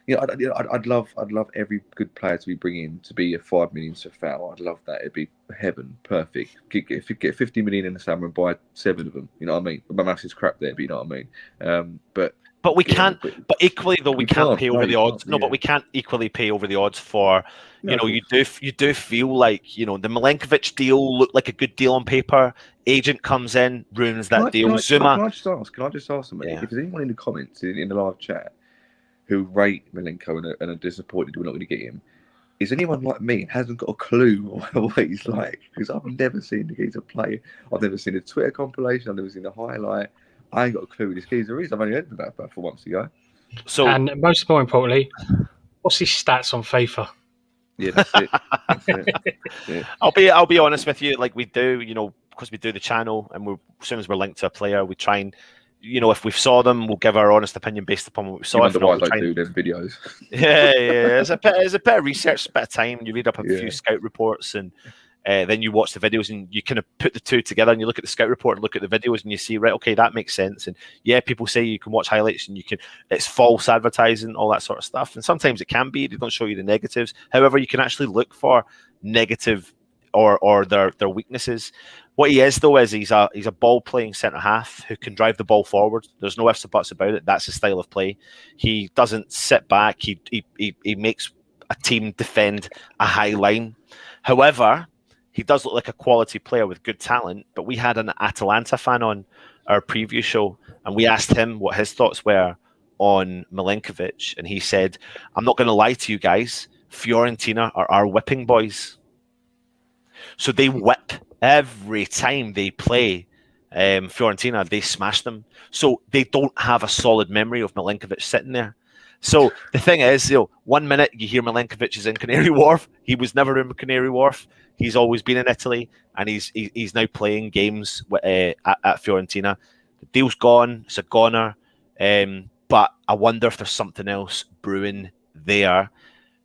I'd love every good player to be bringing to be a 5 million Safal. I'd love that. It'd be heaven, perfect. Get 50 million in the summer and buy 7 of them. You know what I mean? My maths is crap there, but you know what I mean. But we can't. But equally, though, we can't pay over the odds. No, but we can't equally pay over the odds for. You do feel like the Milenkovic deal looked like a good deal on paper. Agent comes in, ruins that deal. Zuma. Can I just ask somebody? If there's anyone in the comments in the live chat who rate Milenko and are disappointed we're not going to get him, is anyone like me hasn't got a clue what he's like? Because I've never seen the geezer play. I've never seen a Twitter compilation. I've never seen a highlight. I ain't got a clue who this geezer is. I've only heard about 4 months ago. So, and most more importantly, what's his stats on FIFA? Yeah, that's it. That's it. Yeah. I'll be honest with you. Like we do, because we do the channel, and as soon as we're linked to a player, we try and, if we saw them, we'll give our honest opinion based upon what we saw. You If wonder not, why I we'll don't try do them videos. Yeah. It's a bit of research, a bit of time. You read up a Yeah. few scout reports, and then you watch the videos, and you kind of put the two together, and you look at the scout report and look at the videos, and you see, right, okay, that makes sense. And yeah, people say you can watch highlights, and it's false advertising, all that sort of stuff. And sometimes it can be. They don't show you the negatives. However, you can actually look for negative or their weaknesses. What he is, though, is he's a ball playing centre half who can drive the ball forward. There's no ifs or buts about it. That's his style of play. He doesn't sit back. He makes a team defend a high line. However, he does look like a quality player with good talent. But we had an Atalanta fan on our preview show, and we asked him what his thoughts were on Milenkovic, and he said, "I'm not going to lie to you guys. Fiorentina are our whipping boys." So they whip every time they play Fiorentina. They smash them. So they don't have a solid memory of Milenkovic sitting there. So the thing is, 1 minute you hear Milenkovic is in Canary Wharf. He was never in Canary Wharf. He's always been in Italy, and he's now playing games at Fiorentina. The deal's gone. It's a goner. But I wonder if there's something else brewing there.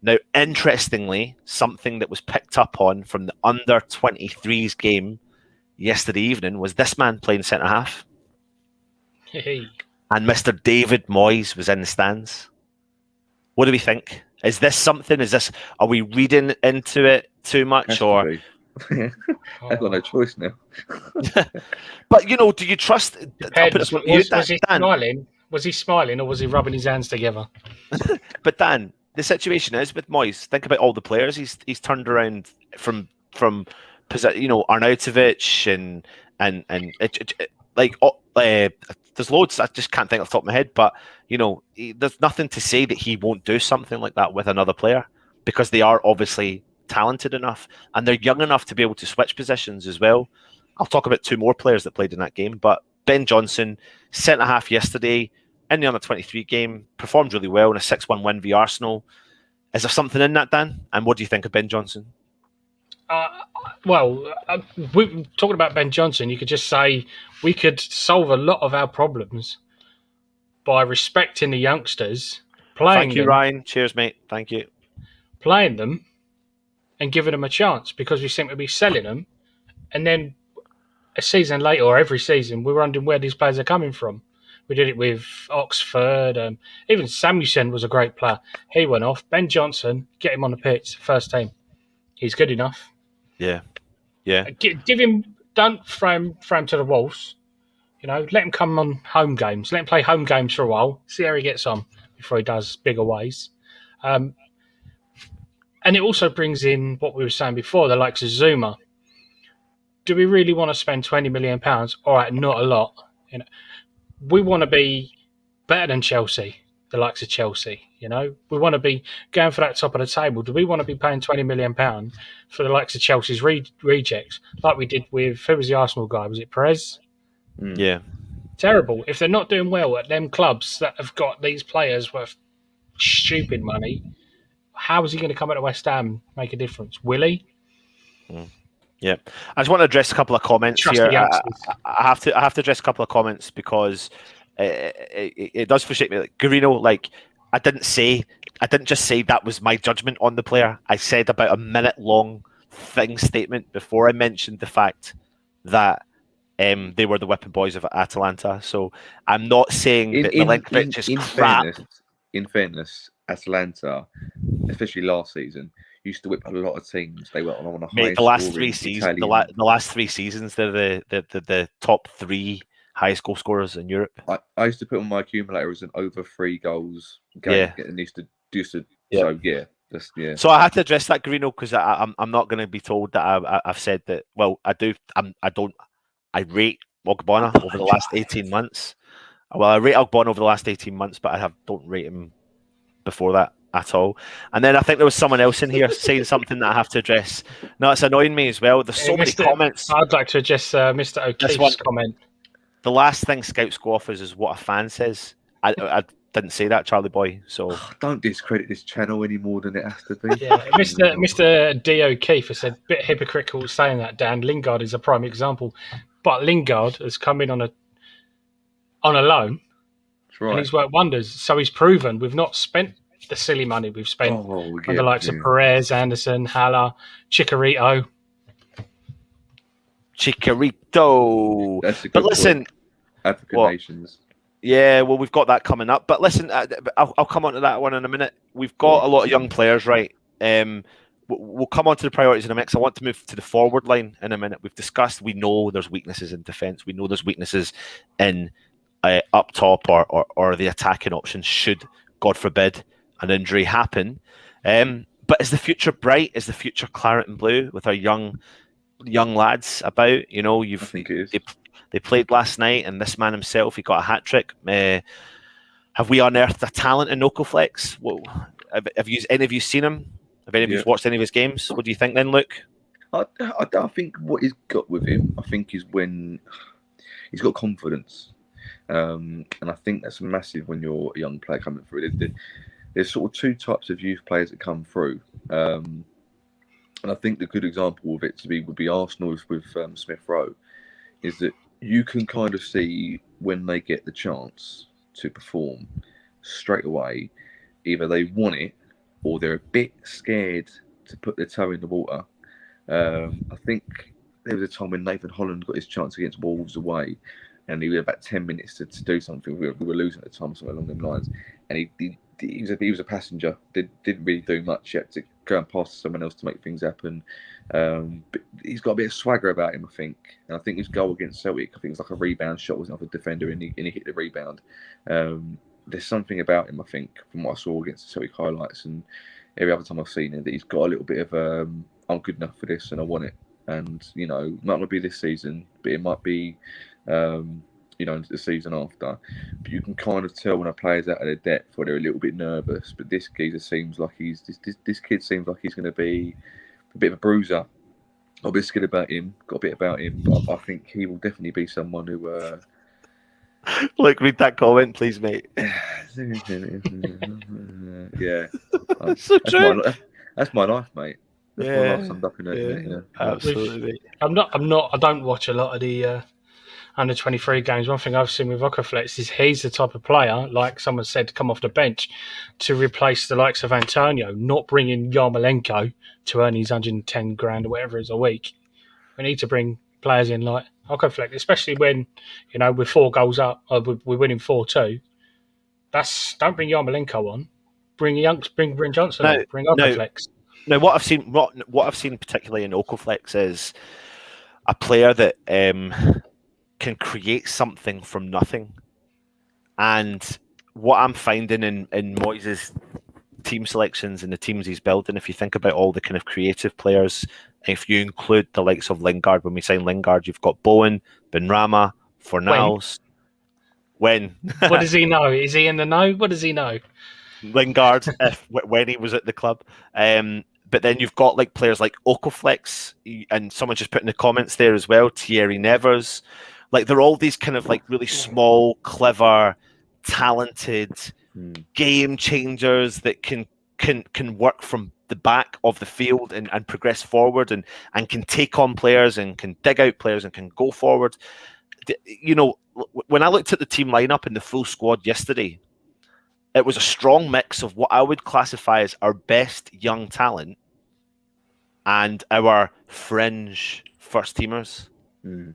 Now, interestingly, something that was picked up on from the under-23s game yesterday evening was this man playing centre half. Hey. And Mr. David Moyes was in the stands. What do we think? Is this something? Are we reading into it too much? Or I've got no choice now. But do you trust? Was he smiling? Was he smiling, or was he rubbing his hands together? But Dan, the situation is with Moyes. Think about all the players he's turned around from Arnautovic and there's loads. I just can't think off the top of my head. But there's nothing to say that he won't do something like that with another player, because they are obviously talented enough and they're young enough to be able to switch positions as well. I'll talk about two more players that played in that game, but Ben Johnson, centre half yesterday in the under-23 game, performed really well in a 6-1 win v Arsenal. Is there something in that, Dan? And what do you think of Ben Johnson? We're talking about Ben Johnson. You could just say we could solve a lot of our problems by respecting the youngsters, playing Thank you, them, Ryan. Cheers, mate. Thank you. Playing them and giving them a chance, because we seem to be selling them, and then a season later, or every season, we're wondering where these players are coming from. We did it with Oxford. Even Samuelson was a great player. He went off. Ben Johnson, get him on the pitch, first team. He's good enough. Yeah. Give him. Don't throw him to the walls. Let him come on home games. Let him play home games for a while. See how he gets on before he does bigger ways. And it also brings in what we were saying before, the likes of Zuma. Do we really want to spend £20 million? All right, not a lot. We want to be better than Chelsea, the likes of Chelsea. We want to be going for that top of the table. Do we want to be paying £20 million for the likes of Chelsea's rejects, like we did with, who was the Arsenal guy? Was it Perez? Yeah. Terrible. If they're not doing well at them clubs that have got these players worth stupid money, how is he going to come at West Ham and make a difference? Will he? Yeah, I just want to address a couple of comments here. I have to address a couple of comments because it does frustrate me. Like Garino, I didn't just say that was my judgment on the player. I said about a minute-long statement before I mentioned the fact that they were the whipping boys of Atalanta. So I'm not saying that Milenkovic is crap. In fairness, Atalanta, especially last season, used to whip a lot of teams. They were on a high. The last 3 seasons, the last 3 seasons, they're the top 3 highest goal scorers in Europe. I used to put on my accumulator as an over 3 goals game. Yeah. And used to. Yeah. So yeah. So I had to address that, Garino, because I'm not going to be told that I've said that. Well, I do. I rate Ogbonna over the last 18 months. Well, I rate Ogbonna over the last 18 months, but I don't rate him before that at all. And then I think there was someone else in here saying something that I have to address. No, it's annoying me as well. There's so many comments. I'd like to address Mr. O'Keefe's comment. The last thing scouts go off is what a fan says. I didn't say that, Charlie boy. So Don't discredit this channel any more than it has to be. Yeah, Mr. D. O'Keefe has said, bit hypocritical saying that, Dan. Lingard is a prime example. But Lingard has come in on a loan, That's right. and he's worked wonders. So he's proven we've not spent the silly money we've spent on the likes of Perez, Anderson, Haller, Chicharito. That's a good but listen, point. African nations. Yeah, well, we've got that coming up. But listen, I'll come on to that one in a minute. We've got a lot of young players, right? We'll come on to the priorities in a mix. I want to move to the forward line in a minute. We've discussed, we know there's weaknesses in defence. We know there's weaknesses in up top or the attacking options should, God forbid, an injury happen. But is the future bright? Is the future claret and blue with our young lads about? You know, I think it is. They played last night, and this man himself, he got a hat-trick. Have we unearthed a talent in Okoflex? Have any of you seen him? Have any of you watched any of his games? What do you think then, Luke? I think what he's got with him, I think, is when he's got confidence. And I think that's massive when you're a young player coming through. There's sort of two types of youth players that come through. And I think the good example of it would be Arsenal with Smith Rowe, is that you can kind of see when they get the chance to perform straight away, either they want it or they're a bit scared to put their toe in the water. I think there was a time when Nathan Holland got his chance against Wolves away, and he had about 10 minutes to do something. We were losing at the time, something along them lines, and he was a passenger. Didn't really do much yet to go and pass to someone else to make things happen. But he's got a bit of swagger about him, I think. And I think his goal against Celtic, I think it was like a rebound shot, was another defender, and he hit the rebound. There's something about him, I think, from what I saw against the Celtic highlights, and every other time I've seen him, that he's got a little bit of I'm good enough for this and I want it. And you know, it might not be this season, but it might be into the season after. But you can kind of tell when a player's out of their depth or they're a little bit nervous. But this geezer seems like this kid seems like he's going to be a bit of a bruiser. I'm a bit scared about him. Got a bit about him, but I think he will definitely be someone who. Look, read that comment, please, mate. Yeah, true. That's my life, mate. That's my life summed up in it. Absolutely. I don't watch a lot of the under 23 games. One thing I've seen with Okoflex is he's the type of player, like someone said, to come off the bench to replace the likes of Antonio, not bringing Yarmolenko to earn his 110 grand or whatever it is a week. We need to bring players in like Okoflex, especially when, you know, we're 4 goals up, we're winning 4-2. Don't bring Yarmolenko on. Bring Bryn Johnson on. Bring Okoflex. Now, what I've seen particularly in Okoflex is a player that can create something from nothing. And what I'm finding in Moyes' team selections and the teams he's building, if you think about all the kind of creative players, if you include the likes of Lingard, when we sign Lingard, you've got Bowen, Benrahma, Fornals. When? What does he know? Is he in the know? What does he know? Lingard, when he was at the club. But then you've got like players like Okoflex, and someone just put in the comments there as well, Thierry Nevers. Like they're all these kind of like really small, clever, talented game changers that can work from the back of the field and progress forward and can take on players and can dig out players and can go forward. You know, when I looked at the team lineup and the full squad yesterday, it was a strong mix of what I would classify as our best young talent and our fringe first teamers. And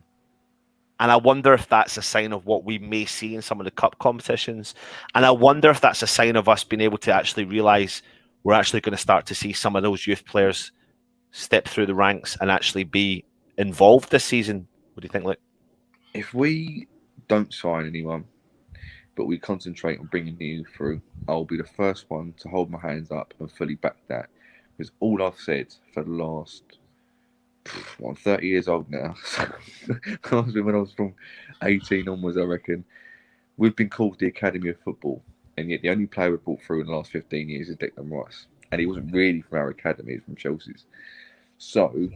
I wonder if that's a sign of what we may see in some of the cup competitions. And I wonder if that's a sign of us being able to actually realise we're actually going to start to see some of those youth players step through the ranks and actually be involved this season. What do you think, Luke? If we don't sign anyone, but we concentrate on bringing you through, I'll be the first one to hold my hands up and fully back that. Because all I've said for the last, I'm 30 years old now. When I was from 18 onwards, I reckon, we've been called the Academy of Football. And yet the only player we've brought through in the last 15 years is Declan Rice. And he wasn't really from our academy, he was from Chelsea's. So,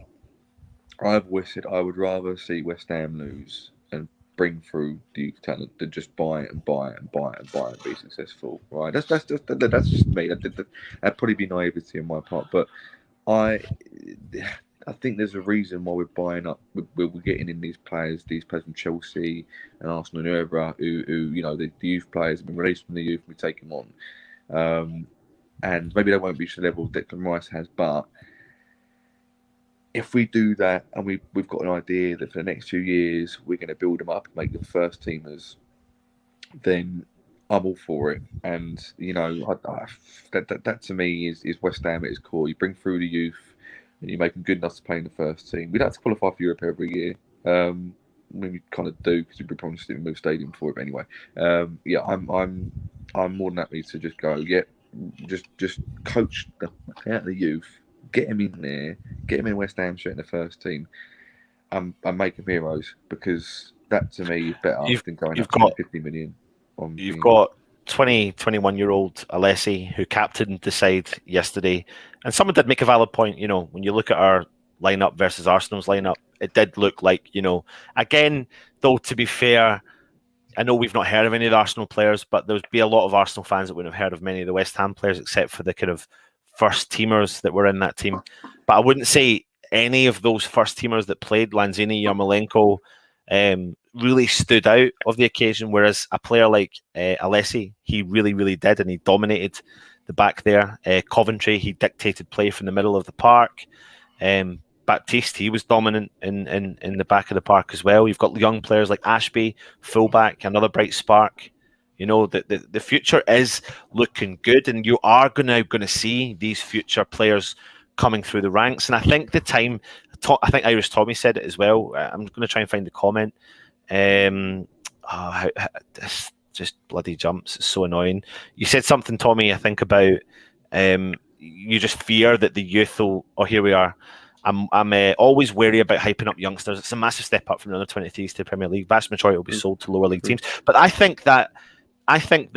I've always said I would rather see West Ham lose and bring through the youth talent than just buy it and buy it and buy it and buy it and be successful. Right? That's just me. That'd probably be naivety on my part, but I think there's a reason why we're buying up. We're getting in these players from Chelsea and Arsenal and whoever who the youth players have been released from the youth. We take them on, and maybe they won't reach the level Declan Rice has, but if we do that and we've got an idea that for the next 2 years we're going to build them up and make them first teamers, then I'm all for it. And that to me is West Ham at its core. You bring through the youth and you make them good enough to play in the first team. We don't have to qualify for Europe every year. We kind of do because we'd probably still move stadium for it. But anyway, I'm more than happy to just go. Yeah, just coach the out the youth. Get him in there, get him in West Ham shirt in the first team, and make them heroes, because that to me is better than going up to 50 million. You've got 21-year-old Alessi who captained the side yesterday, and someone did make a valid point. When you look at our lineup versus Arsenal's lineup, it did look like, again, though, to be fair, I know we've not heard of any of the Arsenal players, but there'd be a lot of Arsenal fans that wouldn't have heard of many of the West Ham players, except for the kind of first teamers that were in that team. But I wouldn't say any of those first teamers that played, Lanzini, Yarmolenko, really stood out of the occasion, whereas a player like Alessi, he really, really did, and he dominated the back there. Coventry, he dictated play from the middle of the park. Baptiste, he was dominant in the back of the park as well. You've got young players like Ashby, fullback, another bright spark. The future is looking good, and you are going to see these future players coming through the ranks. And I think I think Irish Tommy said it as well. I'm going to try and find the comment. This just bloody jumps. It's so annoying. You said something, Tommy, I think about you just fear that the youth will. Oh, here we are. I'm always wary about hyping up youngsters. It's a massive step up from the under 23s to the Premier League. Vast majority will be sold to lower league teams. But I think there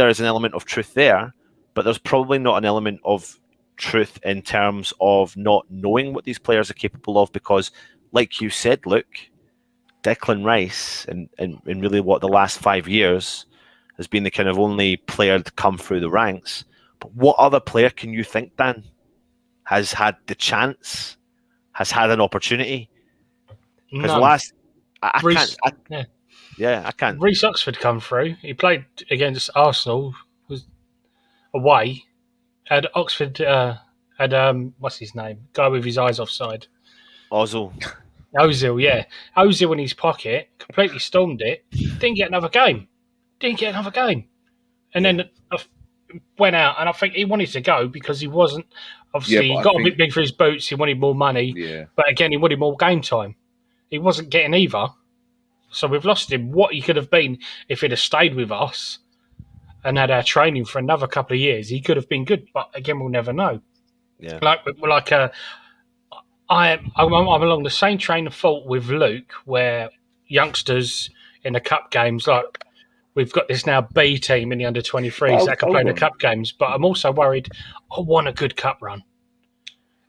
is an element of truth there, but there's probably not an element of truth in terms of not knowing what these players are capable of, because, like you said, Luke, Declan Rice, and really what the last 5 years has been the kind of only player to come through the ranks. But what other player can you think, Dan, has had the chance, has had an opportunity? Because I can't. Reece Oxford come through. He played against Arsenal, was away. Had Oxford had what's his name? Guy with his eyes offside. Ozil, yeah. Ozil in his pocket, completely stormed it. Didn't get another game. And then went out, and I think he wanted to go because he wasn't. Obviously, he got a bit big for his boots. He wanted more money. Yeah. But again, he wanted more game time. He wasn't getting either. So we've lost him. What he could have been if he'd have stayed with us and had our training for another couple of years, he could have been good. But again, we'll never know. Yeah. I'm along the same train of thought with Luke, where youngsters in the cup games, like we've got this now B team in the under 23s that can play in the cup games. But I'm also worried. I want a good cup run.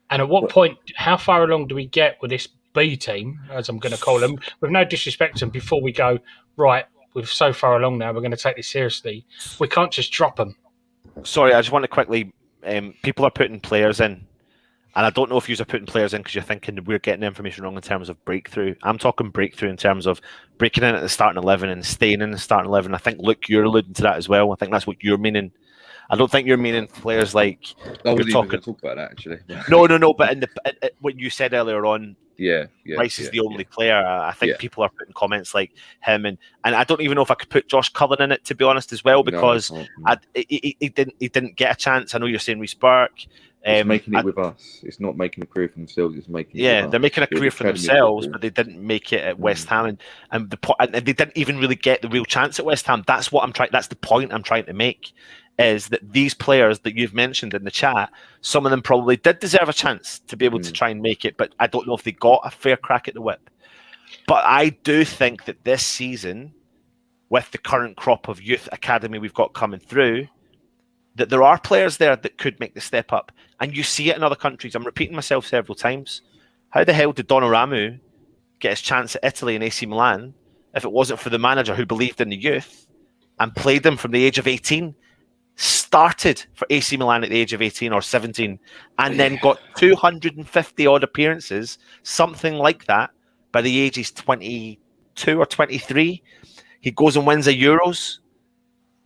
And at what point, how far along do we get with this B team, as I'm going to call them, with no disrespect to them, before we go, right, we're so far along now, we're going to take this seriously. We can't just drop them. Sorry, I just want to quickly, people are putting players in, and I don't know if you're putting players in because you're thinking we're getting the information wrong in terms of breakthrough. I'm talking breakthrough in terms of breaking in at the starting 11 and staying in the starting 11. I think, Luke, you're alluding to that as well. I think that's what you're meaning. I don't think you're meaning players like. I wasn't even going to talk about that, actually. No. But in what you said earlier on, Rice is the only player. I think people are putting comments like him, and I don't even know if I could put Josh Cullen in it, to be honest, as well, because he didn't get a chance. I know you're saying Reece Burke. It's making it with us. It's not making a career for themselves. It's making it with they're us. making a career for themselves, but they didn't make it at West Ham, and they didn't even really get the real chance at West Ham. That's what I'm trying. That's the point I'm trying to make. Is that these players that you've mentioned in the chat, some of them probably did deserve a chance to be able to try and make it, but I don't know if they got a fair crack at the whip. But I do think that this season, with the current crop of youth academy we've got coming through, that there are players there that could make the step up. And you see it in other countries. I'm repeating myself several times. How the hell did Donnarumma get his chance at Italy and AC Milan if it wasn't for the manager who believed in the youth and played them from the age of 18, started for AC Milan at the age of 18 or 17, and then got 250 odd appearances, something like that, by the age he's 22 or 23. He goes and wins a Euros.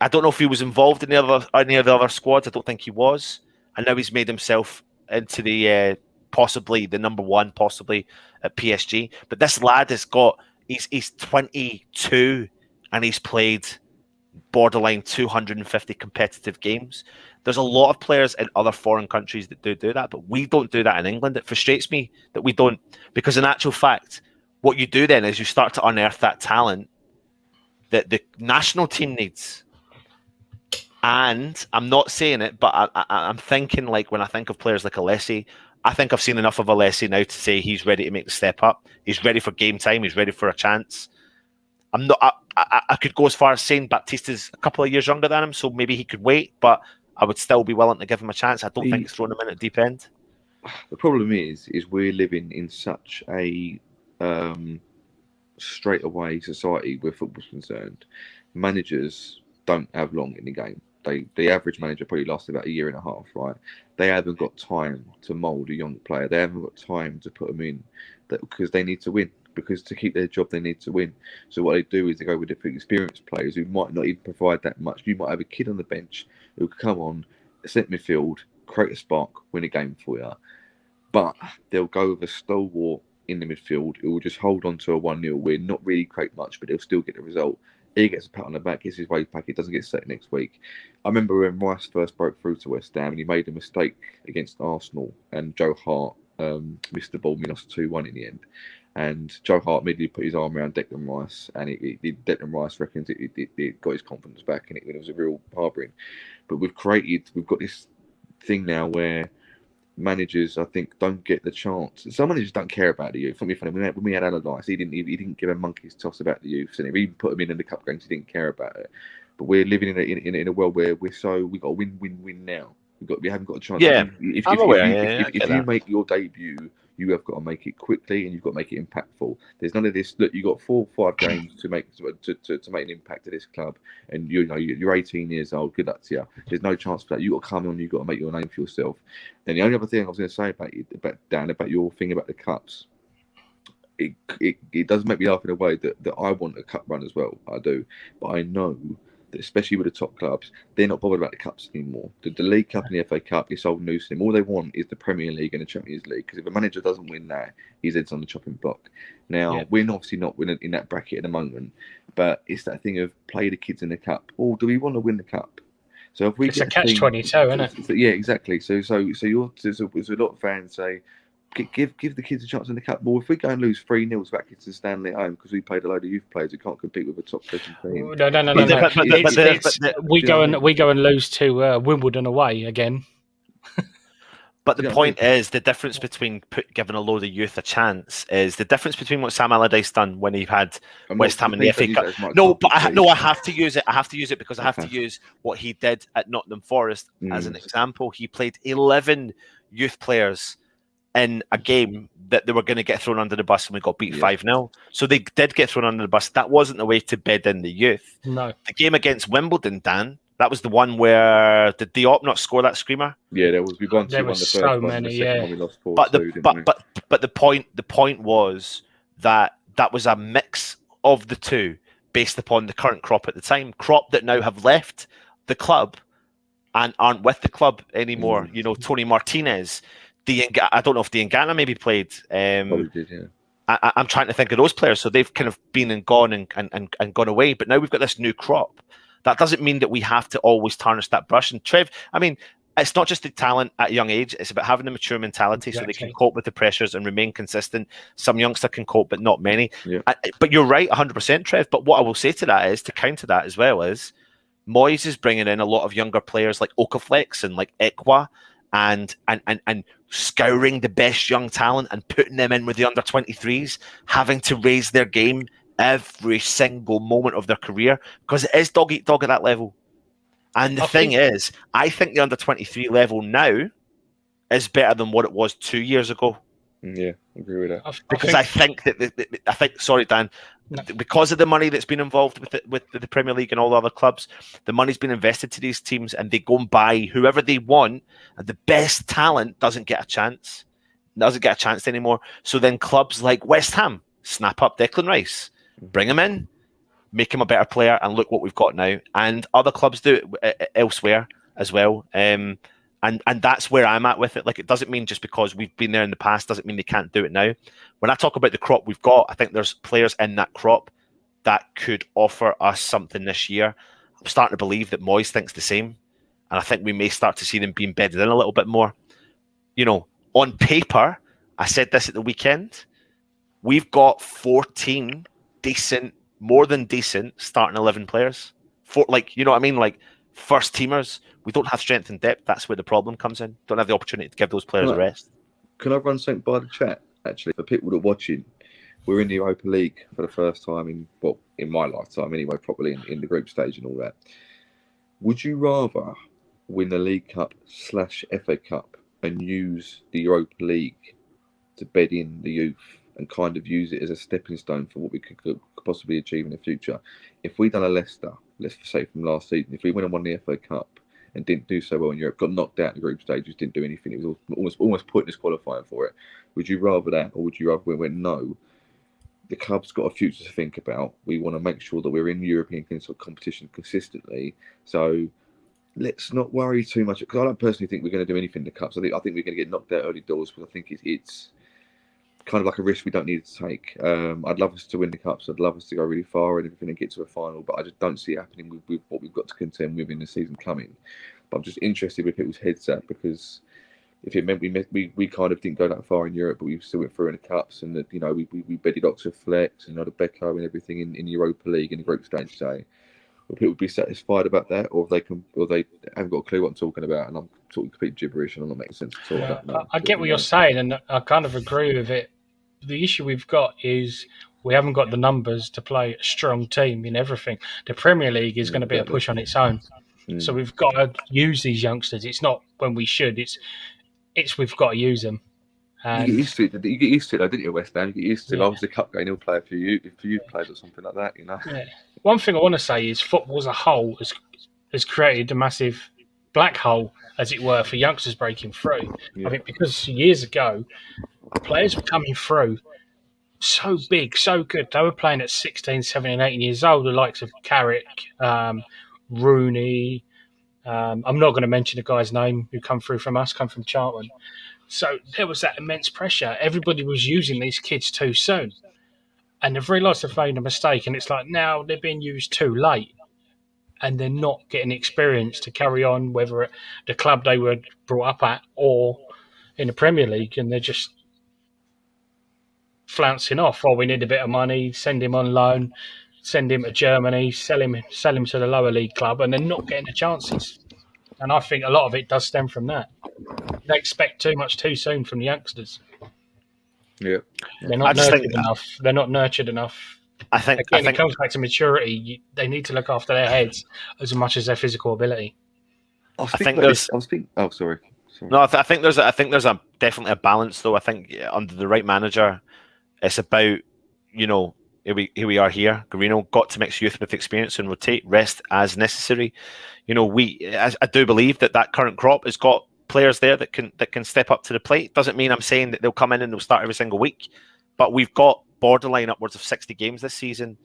I don't know if he was involved in any of the other squads. I don't think he was. And now he's made himself into the possibly the number one, possibly at PSG. But this lad has got, he's 22 and he's played borderline 250 competitive games. There's a lot of players in other foreign countries that do that, but we don't do that in England. It frustrates me that we don't, because in actual fact, what you do then is you start to unearth that talent that the national team needs. And I'm not saying it, but I'm thinking, like, when I think of players like Alessi, I think I've seen enough of Alessi now to say he's ready to make the step up. He's ready for game time. He's ready for a chance. I'm not. I could go as far as saying Baptista's a couple of years younger than him, so maybe he could wait, but I would still be willing to give him a chance. I don't think it's throwing him in at deep end. The problem is we're living in such a straightaway society where football's concerned. Managers don't have long in the game. The average manager probably lasts about a year and a half, right? They haven't got time to mould a young player. They haven't got time to put them in because they need to win. Because to keep their job, they need to win. So what they do is they go with different experienced players who might not even provide that much. You might have a kid on the bench who could come on, set midfield, create a spark, win a game for you. But they'll go with a stalwart in the midfield who will just hold on to a 1-0 win, not really create much, but they'll still get the result. He gets a pat on the back, gets his wage back, it doesn't get set next week. I remember when Rice first broke through to West Ham and he made a mistake against Arsenal and Joe Hart missed the ball, we lost 2-1 in the end. And Joe Hart immediately put his arm around Declan Rice, and Declan Rice reckons it got his confidence back, and it was a real harbouring. But we've got this thing now where managers, I think, don't get the chance. Some managers don't care about the youth. Funny, when we had Allardyce, he didn't give a monkey's toss about the youth, and he even put him in the cup games. He didn't care about it. But we're living in a world where we got to win now. We haven't got a chance. Yeah, if you make your debut, you have got to make it quickly and you've got to make it impactful. There's none of this. Look, you got 4 or 5 games to make an impact to this club, and you're 18 years old. Good luck to you. There's no chance for that. You got to come on. You got to make your name for yourself. And the only other thing I was going to say about your thing about the cups, it does make me laugh in a way that I want a cup run as well. I do, but I know that especially with the top clubs, they're not bothered about the cups anymore. The League Cup and the FA Cup is old news to them. All they want is the Premier League and the Champions League, because if a manager doesn't win that, his head's on the chopping block. Now, we're obviously not in that bracket at the moment, but it's that thing of play the kids in the cup. Or do we want to win the cup? So if we it's a catch-22, isn't it? Yeah, exactly. So there's a lot of fans say, give the kids a chance in the cup. Well, if we go and lose 3-0 back into Stanley at home because we played a load of youth players who can't compete with a top 7 team. No. We go and lose to Wimbledon away again. But the point is, the difference between giving a load of youth a chance is the difference between what Sam Allardyce done when he had West Ham in the FA Cup. No, but I have to use it. I have to use it because I have to use what he did at Nottingham Forest as an example. He played 11 youth players in a game that they were going to get thrown under the bus, and we got beat 5-0. So they did get thrown under the bus. That wasn't the way to bed in the youth. No. The game against Wimbledon, Dan, that was the one where did Diop not score that screamer? Yeah, there was. We won the first so one, many, the second one we lost 4-2, but the point was that was a mix of the two based upon the current crop at the time. Crop that now have left the club and aren't with the club anymore. You know, Tony Martinez. I don't know if Diangana maybe played. Probably did, yeah. I'm trying to think of those players. So they've kind of been and gone and gone away. But now we've got this new crop. That doesn't mean that we have to always tarnish that brush. And Trev, I mean, it's not just the talent at a young age. It's about having a mature mentality so they can cope with the pressures and remain consistent. Some youngsters can cope, but not many. Yeah. But you're right, 100%, Trev. But what I will say to that is, to counter that as well, is Moyes is bringing in a lot of younger players like Okaflex and like Ekwa, and scouring the best young talent and putting them in with the under-23s, having to raise their game every single moment of their career, because it is dog eat dog at that level. And the thing is, I think the under-23 level now is better than what it was 2 years ago. Yeah, I agree with that. Because I think sorry, Dan, No. Because of the money that's been involved with the Premier League and all the other clubs, the money's been invested to these teams, and they go and buy whoever they want, and the best talent doesn't get a chance anymore. So then clubs like West Ham snap up Declan Rice, bring him in, make him a better player, and look what we've got now. And other clubs do it elsewhere as well. And that's where I'm at with it. Like, it doesn't mean just because we've been there in the past doesn't mean they can't do it now. When I talk about the crop we've got, I think there's players in that crop that could offer us something this year. I'm starting to believe that Moyes thinks the same, and I think we may start to see them being bedded in a little bit more. You know, on paper, I said this at the weekend, we've got 14 decent, more than decent starting 11 players. You know what I mean? Like, first teamers. We don't have strength and depth. That's where the problem comes in. Don't have the opportunity to give those players a rest. Can I run something by the chat, actually, for people that are watching? We're in the Europa League for the first time in my lifetime anyway, properly in the group stage and all that. Would you rather win the League Cup / FA Cup and use the Europa League to bed in the youth and kind of use it as a stepping stone for what we could possibly achieve in the future? If we done a Leicester, let's say from last season, if we went and won the FA Cup and didn't do so well in Europe, got knocked out in the group stages, didn't do anything, it was almost pointless qualifying for it. Would you rather that, or would you rather when no, the club's got a future to think about. We want to make sure that we're in European competition consistently. So let's not worry too much, because I don't personally think we're going to do anything in the cups. I think we're going to get knocked out early doors, but I think it's kind of like a risk we don't need to take. I'd love us to win the cups. I'd love us to go really far and everything and get to a final, but I just don't see it happening with what we've got to contend with in the season coming. But I'm just interested with people's heads at, because if it meant we kind of didn't go that far in Europe, but we still went through in the cups, and that, you know, we bedded Oxford Flex and the Becco and everything in Europa League in the group stage. So will people be satisfied about that, or they haven't got a clue what I'm talking about, and I'm talking complete gibberish and I'm not making sense at all. I get what you're saying, and I kind of agree with it. The issue we've got is we haven't got the numbers to play a strong team in everything. The Premier League is going to be a push on its own. So we've got to use these youngsters. It's not when we should. It's we've got to use them. And you get used to it, though, didn't you, West Ham? You get used to it. Obviously, the cup game, he'll play for you players or something like that, you know. Yeah. One thing I want to say is football as a whole has created a massive black hole, as it were, for youngsters breaking through. Yeah. I think because years ago, players were coming through so big, so good. They were playing at 16, 17, 18 years old, the likes of Carrick, Rooney. I'm not going to mention the guy's name who come from Charlton. So there was that immense pressure. Everybody was using these kids too soon. And they've realised they've made a mistake. And it's like now they're being used too late. And they're not getting experience to carry on, whether at the club they were brought up at or in the Premier League. And they're just flouncing off. Oh, we need a bit of money, send him on loan, send him to Germany, sell him to the lower league club, and they're not getting the chances. And I think a lot of it does stem from that. They expect too much too soon from the youngsters. Yeah, they're not nurtured enough. They're not nurtured enough. I think it comes back to maturity. They need to look after their heads as much as their physical ability. I think there's. Oh, sorry. No, I think there's definitely a balance, though. I think under the right manager, it's about, you know, here we are here. Garino got to mix youth with experience and rotate, rest as necessary. You know, I do believe that current crop has got players there that can step up to the plate. Doesn't mean I'm saying that they'll come in and they'll start every single week, but we've got borderline upwards of 60 games this season,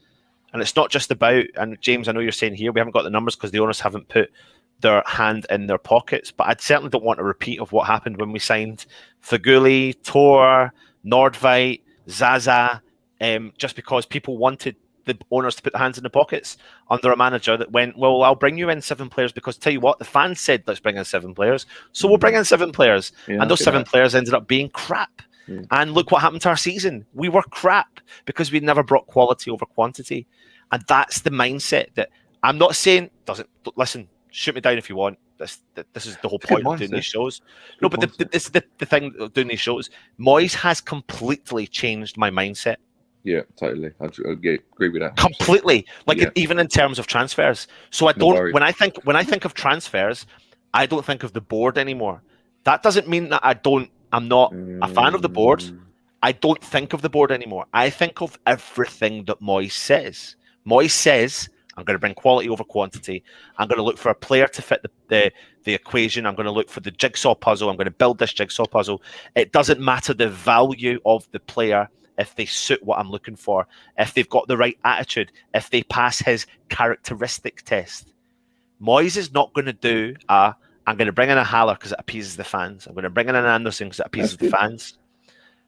and it's not just about. And James, I know you're saying here we haven't got the numbers because the owners haven't put their hand in their pockets, but I certainly don't want a repeat of what happened when we signed Faguli, Tor, Nordveit, Zaza, just because people wanted the owners to put their hands in the pockets under a manager that went, well, I'll bring you in 7 players because tell you what, the fans said let's bring in 7 players, so we'll bring in 7 players, and those 7 players ended up being crap. And look what happened to our season. We were crap because we never brought quality over quantity, and that's the mindset that I'm not saying doesn't. Listen, shoot me down if you want. This is the whole point of doing these shows. No, but the thing of doing these shows, Moyes has completely changed my mindset. Yeah, totally. I agree with that. Completely. Even in terms of transfers. So I don't. When I think of transfers, I don't think of the board anymore. That doesn't mean that I'm not a fan of the board. I don't think of the board anymore. I think of everything that Moyes says. Moyes says, I'm going to bring quality over quantity. I'm going to look for a player to fit the equation. I'm going to look for the jigsaw puzzle. I'm going to build this jigsaw puzzle. It doesn't matter the value of the player if they suit what I'm looking for, if they've got the right attitude, if they pass his characteristic test. Moyes is not going to do I'm going to bring in a Haller because it appeases the fans. I'm going to bring in an Anderson because it appeases the fans.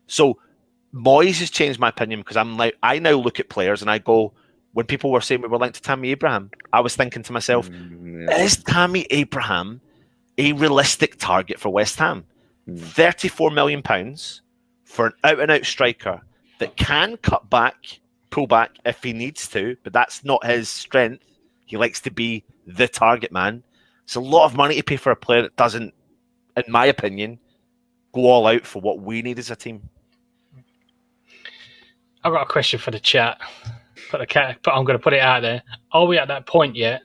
So Moyes has changed my opinion because I now look at players and I go, when people were saying we were linked to Tammy Abraham, I was thinking to myself, is Tammy Abraham a realistic target for West Ham? £34 million for an out-and-out striker that can cut back, pull back if he needs to, but that's not his strength. He likes to be the target man. It's a lot of money to pay for a player that doesn't, in my opinion, go all out for what we need as a team. I've got a question for the chat. But I'm going to put it out there. Are we at that point yet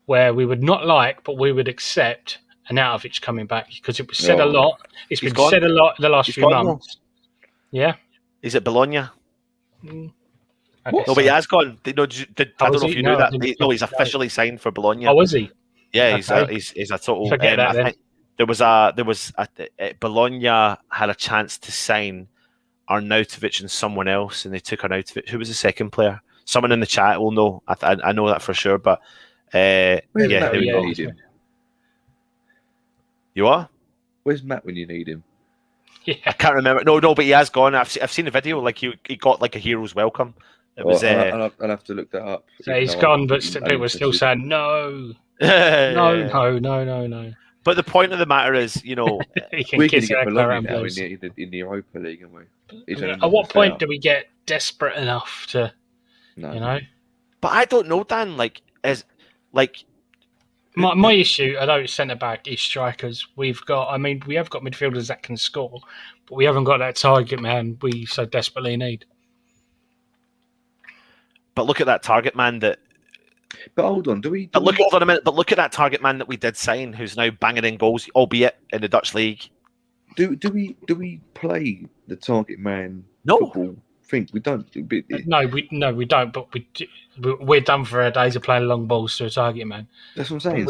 where we would not like, but we would accept Arnautovic coming back? Because it was said a lot. It's been said a lot in the last few months. Yeah. Is it Bologna? No, but he has gone. I don't know if you knew that. No, he's officially signed for Bologna. Oh, was he? Yeah, he's a total. Forget that then. There was Bologna had a chance to sign Arnautovic and someone else, and they took Arnautovic. Who was the second player? Someone in the chat will know. I know that for sure. But there we go. You are? Where's Matt when you need him? Yeah. I can't remember. No, but he has gone. I've seen the video. Like he got like a hero's welcome. It was. I'll have to look that up. So he's gone, but people were still saying no. No. But the point of the matter is, he can we're kiss getting Bologna now Rambles. in the Europa League, aren't we? At what point do we get desperate enough to, No. But I don't know, Dan. My issue, I know it's centre back, is strikers. We have got midfielders that can score, but we haven't got that target man we so desperately need. But look at that target man that. But hold on, hold on a minute. But look at that target man that we did sign, who's now banging in goals, albeit in the Dutch league. Do we play the target man football thing? We don't. No, we don't. But we're done for our days of playing long balls to a target man. That's what I'm saying.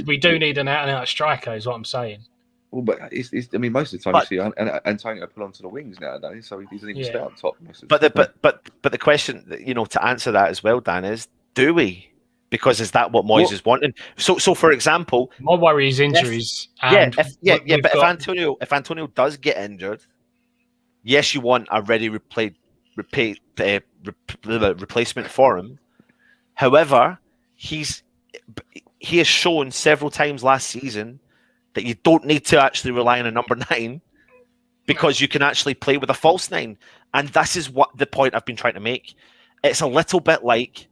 We do need an out-and-out striker, is what I'm saying. Well, but it's most of the time you see Antonio pull onto the wings nowadays, so he doesn't even stay up top. But the question, to answer that as well, Dan, is do we? Because is that what Moyes is wanting? So for example, my worry is injuries. If Antonio does get injured, yes, you want a ready replacement for him. However, he has shown several times last season that you don't need to actually rely on a number 9 because you can actually play with a false 9. And this is what the point I've been trying to make. It's a little bit like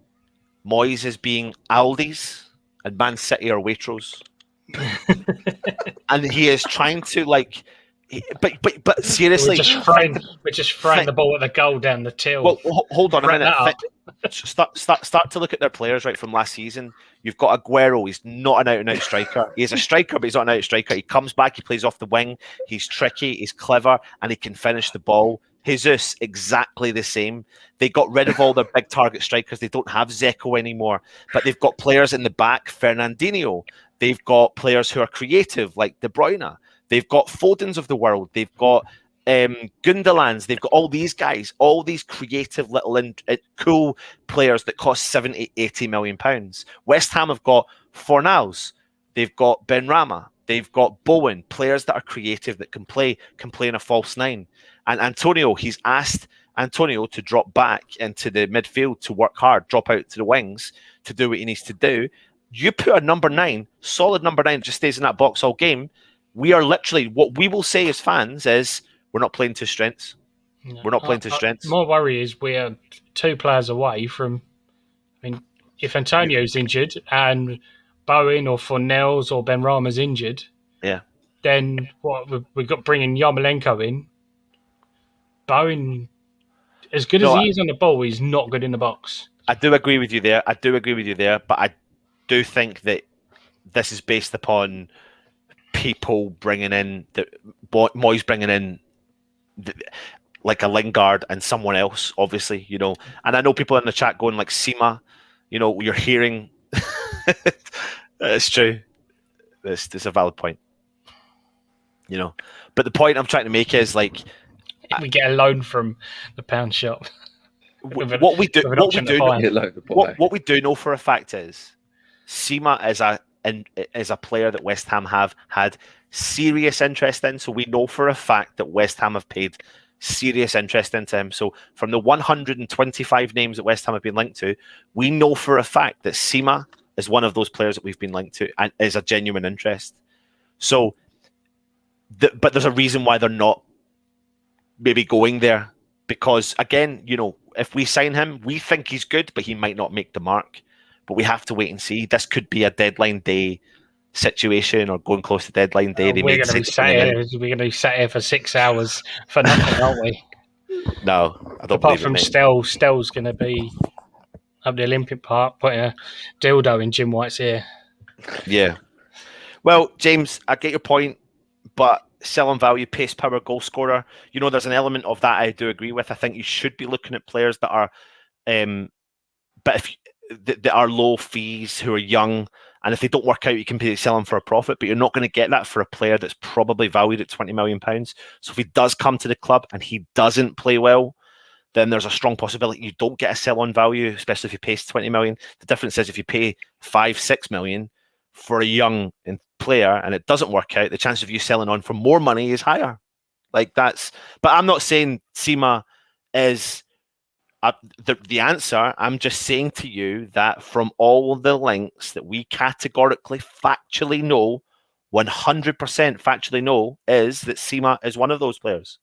Moyes is being Aldi's and Man City are Waitrose. And he is trying to but seriously, we're just throwing the ball at the goal down the till. Well, hold on a minute. Start to look at their players right from last season. You've got Aguero. He's not an out-and-out striker. He's a striker, but he's not an out striker. He comes back. He plays off the wing. He's tricky. He's clever, and he can finish the ball. Jesus, exactly the same. They got rid of all their big target strikers. They don't have Zeko anymore, but they've got players in the back, Fernandinho. They've got players who are creative, like De Bruyne. They've got Fodens of the world. They've got Gundelans. They've got all these guys, all these creative little cool players that cost 70, 80 million pounds. West Ham have got Fornals. They've got Benrahma. They've got Bowen, players that are creative, that can play in a false 9. And Antonio, he's asked Antonio to drop back into the midfield to work hard, drop out to the wings to do what he needs to do. You put a number 9, solid number 9, just stays in that box all game. We are literally, what we will say as fans is, we're not playing to strengths. No, we're not playing to strengths. My worry is we are 2 players away from, if Antonio's injured and Bowen or Fornells or Benrahma's injured, then we've got bringing Yarmolenko in. Bowen, as good as he is on the ball, he's not good in the box. I do agree with you there. But I do think that this is based upon people bringing in Moyes bringing in like a Lingard and someone else, obviously, you know. And I know people in the chat going like Sima, you know, you're hearing. It's true. This a valid point, you know. But the point I'm trying to make is like we get a loan from the pound shop. what we do know for a fact is Sima is a player that West Ham have had serious interest in. So we know for a fact that West Ham have paid serious interest into him. So from the 125 names that West Ham have been linked to, we know for a fact that Sima is one of those players that we've been linked to and is a genuine interest. So, but there's a reason why they're not maybe going there, because again, you know, if we sign him, we think he's good, but he might not make the mark. But we have to wait and see. This could be a deadline day situation or going close to deadline day. We're going to be sat here for 6 hours for nothing, aren't we? No, I don't. Apart from Stell's going to be up the Olympic Park putting a dildo in Jim White's ear. Yeah. Well, James, I get your point, but selling value, pace, power, goal scorer. You know, there's an element of that I do agree with. I think you should be looking at players that are, that are low fees, who are young, and if they don't work out, you can sell them for a profit. But you're not going to get that for a player that's probably valued at £20 million. So if he does come to the club and he doesn't play well, then there's a strong possibility you don't get a sell-on value, especially if you pay 20 million. The difference is if you pay 5-6 million for a young player and it doesn't work out, the chance of you selling on for more money is higher. Like that's, but I'm not saying Sima is the answer. I'm just saying to you that from all the links that we categorically, factually know, 100% factually know, is that Sima is one of those players.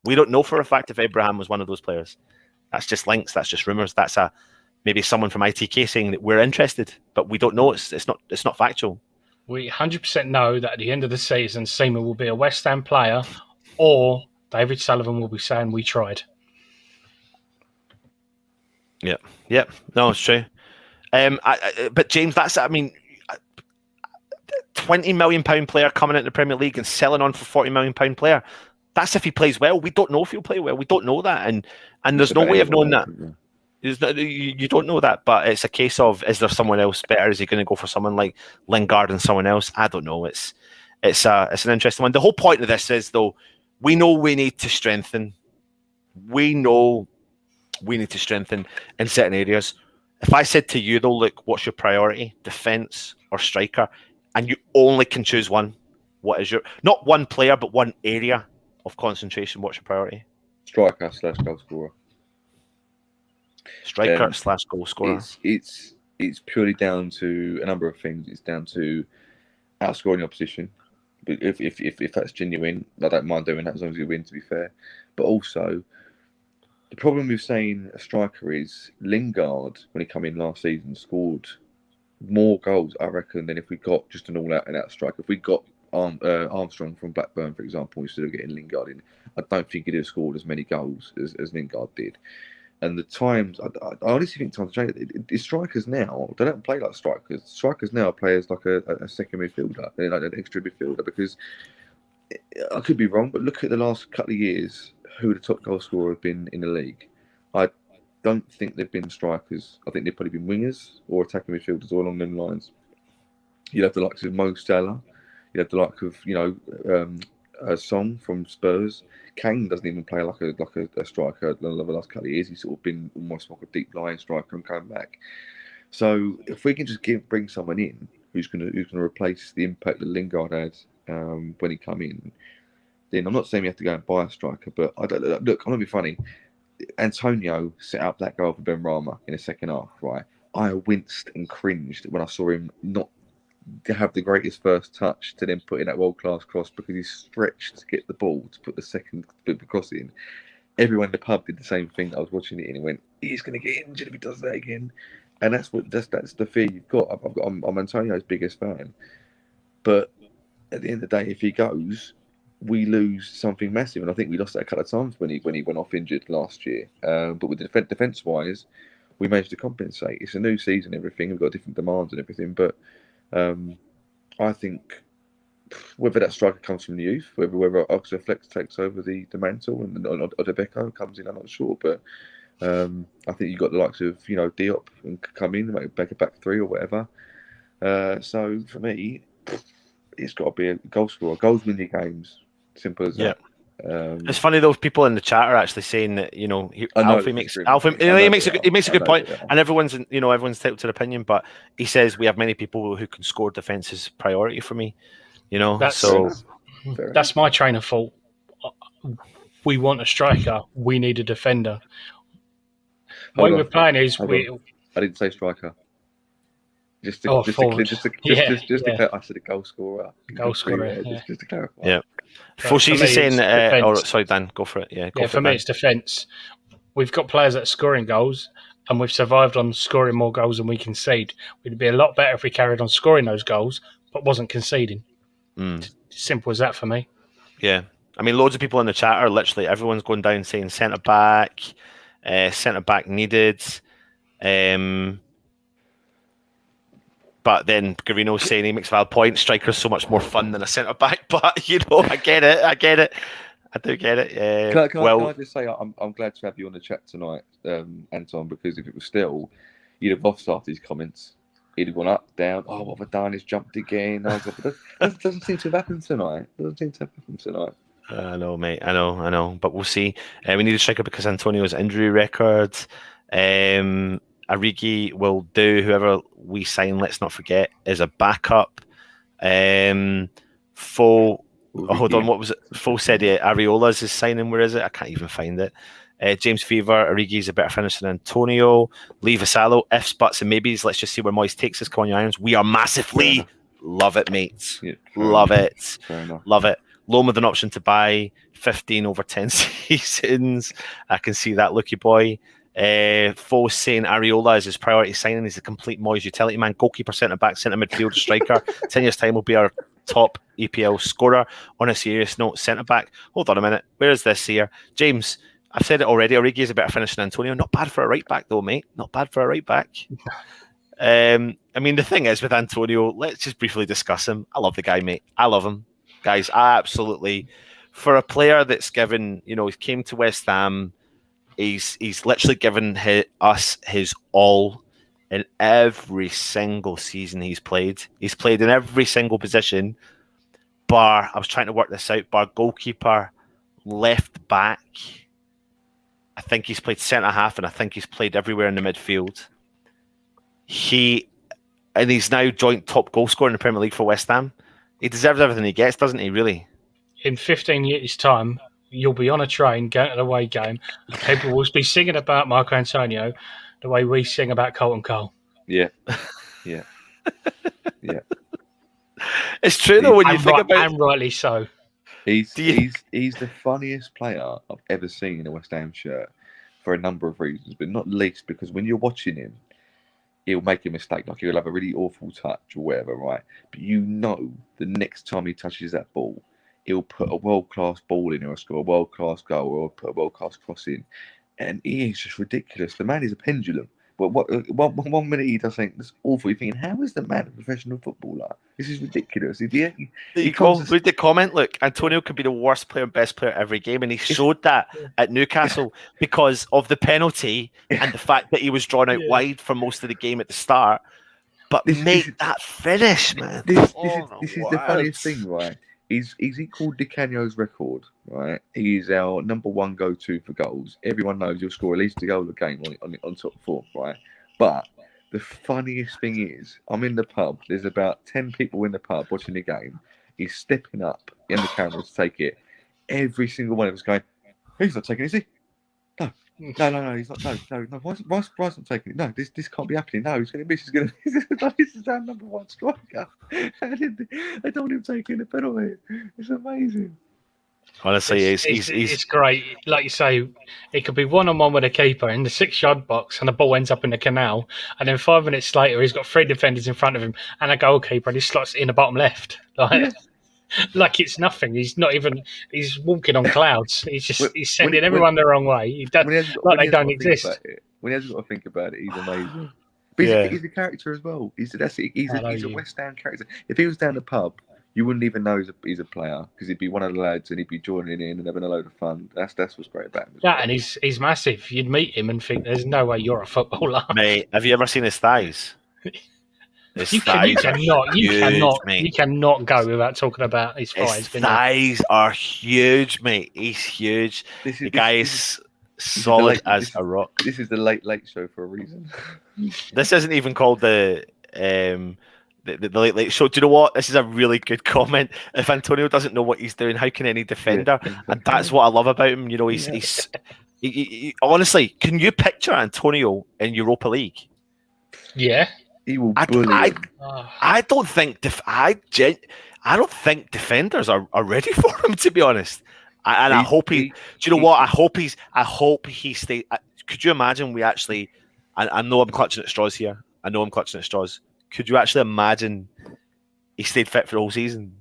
We don't know for a fact if Abraham was one of those players. That's just links. That's just rumors. That's maybe someone from ITK saying that we're interested, but we don't know. It's not factual. We 100% know that at the end of the season, Sima will be a West Ham player, or David Sullivan will be saying we tried. Yeah. No, it's true. But James, £20 million player coming into the Premier League and selling on for £40 million player. That's if he plays well. We don't know if he'll play well. We don't know that, and there's no way of knowing that. You don't know that, but it's a case of, is there someone else better? Is he going to go for someone like Lingard and someone else? I don't know. It's an interesting one. The whole point of this is, though, we know we need to strengthen. We know we need to strengthen in certain areas. If I said to you, though, look, what's your priority, defence or striker, and you only can choose one, what is your, not one player, but one area of concentration, what's your priority? Striker / goal scorer. Striker / goal scorer. It's purely down to a number of things. It's down to outscoring the opposition. But if that's genuine, I don't mind doing that as long as you win, to be fair. But also, the problem with saying a striker is Lingard, when he came in last season, scored more goals, I reckon, than if we got just an all-out and out striker. If we got Armstrong from Blackburn, for example, instead of getting Lingard in, I don't think he'd have scored as many goals as Lingard did. And the times, I honestly think times change. Strikers now, they don't play like strikers. Strikers now play as like a second midfielder, like an extra midfielder, because I could be wrong, but look at the last couple of years, who the top goal scorer have been in the league. I don't think they've been strikers. I think they've probably been wingers or attacking midfielders, all along them lines. You'd have the likes of Mo Salah. You'd have the like of Song from Spurs. Kane doesn't even play like a striker over the last couple of years. He's sort of been almost like a deep lying striker and coming back. So if we can just bring someone in who's going to replace the impact that Lingard had when he come in, then I'm not saying we have to go and buy a striker, but look, I'm gonna be funny. Antonio set up that goal for Benrahma in the second half, right? I winced and cringed when I saw him not have the greatest first touch to then put in that world-class cross, because he stretched to get the ball to put the second bit of cross in. Everyone in the pub did the same thing. I was watching it and went, he's going to get injured if he does that again. And that's the fear you've got. I'm Antonio's biggest fan. But at the end of the day, if he goes, we lose something massive. And I think we lost that a couple of times when he went off injured last year. But with the defence-wise, we managed to compensate. It's a new season, everything. We've got different demands and everything. But I think whether that striker comes from the youth, whether Oxford Flex takes over the mantle and Odebeko comes in, I'm not sure. But I think you've got the likes of Diop and come in, make a back three or whatever. So for me, it's got to be a goal scorer. Goals win your games. Simple as that. It's funny, those people in the chat are actually saying that Alfie makes a good point, and everyone's entitled to their opinion, but he says we have many people who can score. Defense is priority for me. That's my train of thought. We want a striker. We need a defender. What we're playing is I didn't say striker. Just to clarify, I said a goal scorer. Just to clarify. Yeah. Foshi's is saying, sorry, Dan, go for it. Yeah, for me, it's defence. We've got players that are scoring goals, and we've survived on scoring more goals than we concede. We'd be a lot better if we carried on scoring those goals, but wasn't conceding. Simple as that for me. Yeah. I mean, loads of people in the chat are literally, everyone's going down saying centre back needed. But then Garino's saying he makes a valid point. Striker's so much more fun than a centre back. But I get it. I do get it. Can I just say I'm glad to have you on the chat tonight, Anton, because if it was still, you'd have offside these comments. He'd have gone up, down. Oh, what have I done? He's jumped again. That doesn't seem to have happened tonight. I know, mate. I know. But we'll see. We need a striker because Antonio's injury record. Origi will do. Whoever we sign, let's not forget, is a backup. Hold on, what was it? Fo said Areola's is signing. Where is it? I can't even find it. James Fever, Origi's a better finisher than Antonio. Lee Vasallo, ifs, buts, and maybes. Let's just see where Moyes takes us. COYI Irons. We are massively. Love it, mates. Yeah, love it. Love it. Loan with an option to buy 15 over 10 seasons. I can see that, Lucky boy. Fo saying Areola is his priority signing. He's a complete Moyes utility man. Goalkeeper, centre back, centre midfield, striker. 10 years' time will be our top EPL scorer. On a serious note, centre back. Hold on a minute. Where is this here? James, I've said it already. Origi is a better finisher than Antonio. Not bad for a right back, though, mate. Not bad for a right back. I mean, the thing is with Antonio, let's just briefly discuss him. I love the guy, mate. I love him. Guys, I absolutely. For a player that's given, he came to West Ham, he's literally given us his all in every single season he's played. He's played in every single position, bar, I was trying to work this out, bar goalkeeper, left back. I think he's played centre-half, and I think he's played everywhere in the midfield. He's now joint top goal scorer in the Premier League for West Ham. He deserves everything he gets, doesn't he, really? In 15 years' time, you'll be on a train going to the away game. People will be singing about Marco Antonio the way we sing about Colton Cole. Yeah. It's true, though, when you think about it. And rightly so. He's the funniest player I've ever seen in a West Ham shirt for a number of reasons, but not least because when you're watching him, he'll make a mistake, like he'll have a really awful touch or whatever, right? But the next time he touches that ball, he'll put a world-class ball in or score a world-class goal or put a world-class cross in. And he is just ridiculous. The man is a pendulum. But one minute he does something that's awful. You're thinking, how is the man a professional footballer? This is ridiculous. Read the comment. Look, Antonio could be the worst player and best player every game, and he showed that at Newcastle because of the penalty and the fact that he was drawn out wide for most of the game at the start. But that finish, man. This is the funniest thing, right? He's equalled Di Canio's record, right? He's our number one go-to for goals. Everyone knows he'll score at least a goal a game on top form, right? But the funniest thing is, I'm in the pub. There's about 10 people in the pub watching the game. He's stepping up in the camera to take it. Every single one of us going, he's not taking it, is he? No, he's not. No. Why is not taking it? No, this can't be happening. No, he's going to miss. This is our number one striker. They don't want him taking the penalty. It's amazing. Honestly, it's great. Like you say, it could be one-on-one with a keeper in the 6-yard box, and the ball ends up in the canal. And then 5 minutes later, he's got 3 defenders in front of him and a goalkeeper, and he slots it in the bottom left. Like it's nothing. He's he's walking on clouds. He's sending everyone the wrong way. They don't exist. When he hasn't got to think about it, he's amazing. But he's a character as well. He's a West Ham character. If he was down the pub, You wouldn't even know he's a player because he'd be one of the lads and he'd be joining in and having a load of fun. That's what's great about him. Yeah, and he's massive. You'd meet him and think, "There's no way you're a footballer." Mate, have you ever seen his thighs? You cannot go without talking about his thighs. His thighs are huge, mate. He's huge. The guy is solid as a rock. This is the late show for a reason. This isn't even called the late show. Do you know what? This is a really good comment. If Antonio doesn't know what he's doing, how can any defender? Yeah, and that's what I love about him. You know, he's honestly, can you picture Antonio in Europa League? Yeah. He will bully him. I don't think defenders are ready for him, to be honest. I hope he. Do you know what? I hope he stays. Could you imagine? I know I'm clutching at straws here. Could you actually imagine he stayed fit for the whole season?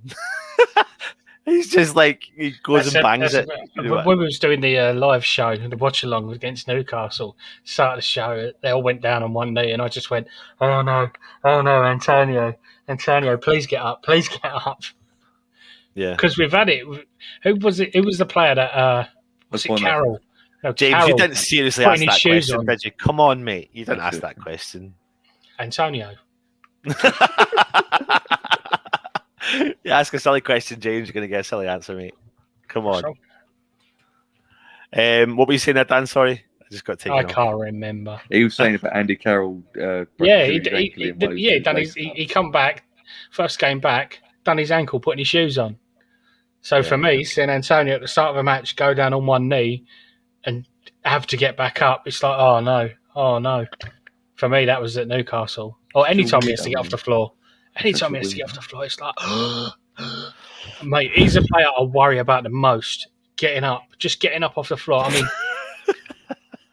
He's just like he goes and bangs it. When we was doing the live show, the watch along against Newcastle, started the show, they all went down on one knee, and I just went, "Oh no, Antonio, please get up." Yeah, because we've had it. Who was it? Who was the player that? Was it Carroll? No, James, Carroll, you didn't seriously ask that question, did you? Come on, mate, you didn't ask that question. Antonio. You ask a silly question, James, you're going to get a silly answer, mate. Come on. What were you saying there, Dan? Sorry, I just got taken off. Can't remember. He was saying about Andy Carroll. He come back, first game back, done his ankle, putting his shoes on. So for me, seeing Antonio at the start of a match go down on one knee and have to get back up, it's like, oh no. For me, that was at Newcastle. Or anytime he has to get off the floor. Anytime he has to get off the floor, it's like, mate, he's a player I worry about the most. Getting up off the floor. I mean,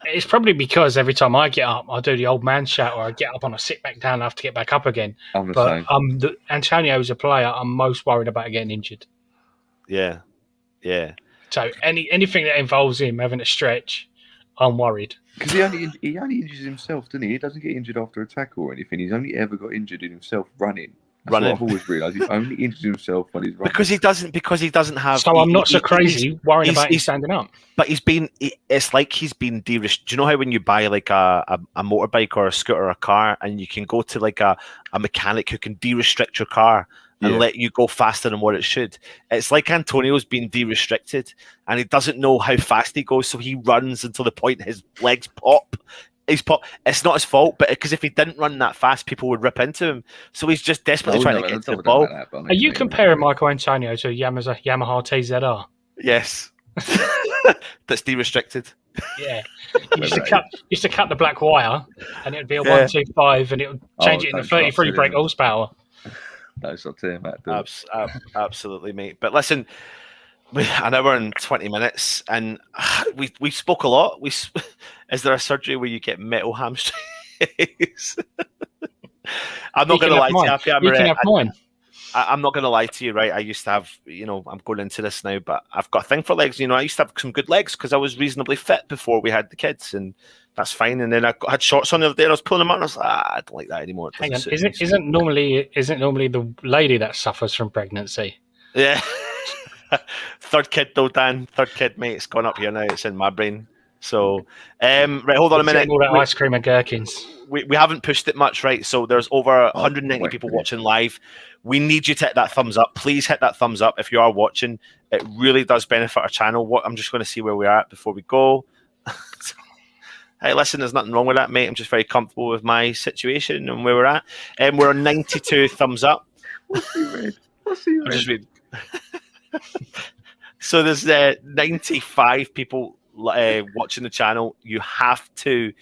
it's probably because every time I get up, I do the old man shout, or I get up and I sit back down and I have to get back up again. Antonio is a player I'm most worried about getting injured. Yeah. So anything that involves him having a stretch, I'm worried. Because he only injures himself, doesn't he? He doesn't get injured after a tackle or anything. He's only ever got injured in himself running. That's what I've always realised. He only injures himself when he's running. Because he doesn't have. So I'm not so crazy worrying about him standing up. But it's like he's been de-restricted. Do you know how when you buy like a motorbike or a scooter or a car, and you can go to like a mechanic who can de-restrict your car and let you go faster than what it should? It's like Antonio's been de-restricted and he doesn't know how fast he goes, so he runs until the point his legs pop. It's not his fault, but because if he didn't run that fast, people would rip into him. So he's just desperately trying to get to the ball. Are you comparing Michael Antonio to a Yamaha TZR? Yes. That's de-restricted. Yeah. Used to cut the black wire and it would be a 125 and it would change it into 33 brake horsepower. No, stop saying that. Absolutely, mate. But listen, an hour and 20 minutes, and we spoke a lot. Is there a surgery where you get metal hamstrings? I'm not going to lie to you. You can have mine. I'm not going to lie to you, right? I used to have, I'm going into this now, but I've got a thing for legs. I used to have some good legs because I was reasonably fit before we had the kids, and that's fine. And then I had shorts on the other day, and I was pulling them out, and I was like, I don't like that anymore. Hang on, isn't normally the lady that suffers from pregnancy? Yeah. Third kid though, Dan. Third kid, mate. It's gone up here now. It's in my brain. So, right, hold on a minute. All that ice cream and gherkins. We haven't pushed it much, right? So there's over 190 people watching live. We need you to hit that thumbs up. Please hit that thumbs up if you are watching. It really does benefit our channel. I'm just going to see where we are at before we go. Hey, listen, there's nothing wrong with that, mate. I'm just very comfortable with my situation and where we're at. We're on 92 thumbs up. What's he read? Just read. So there's 95 people watching the channel. You have to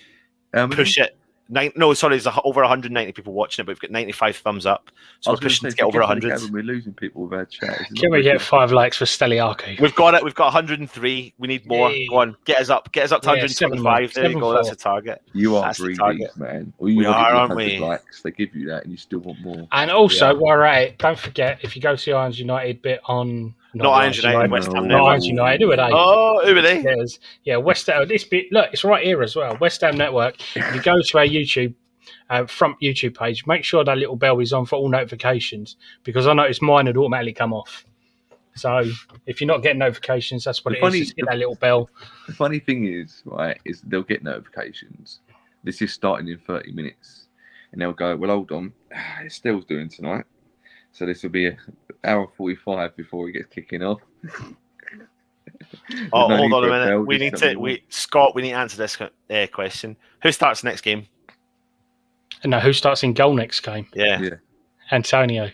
push it. There's over 190 people watching it, but we've got 95 thumbs up. So we're pushing to get over 100. We're losing people with our chat. Can we get 5 likes for Steliaki? We've got it. We've got 103. We need more. Go on, get us up. Get us up to 125. There you go. That's a target. You are greedy, man. We are, aren't we? Likes. They give you that, and you still want more. And also, while we're at it, don't forget, if you go to the Irons United bit on... Not Irons United, WESTHAM. Not Irons United. Who are they? Oh, who are they? Yeah, WESTHAM. This bit, look, it's right here as well. WESTHAM Network. If you go to our YouTube front YouTube page, make sure that little bell is on for all notifications, because I noticed mine had automatically come off. So if you're not getting notifications, that's what it is. Just hit that little bell. The funny thing is, right, is they'll get notifications. This is starting in 30 minutes. And they'll go, well, hold on, Estelle's doing tonight. So this will be an hour 45 before he gets kicking off. Oh, hold on a minute. Scott, we need to answer this question. Who starts next game? No, who starts in goal next game? Yeah. Antonio.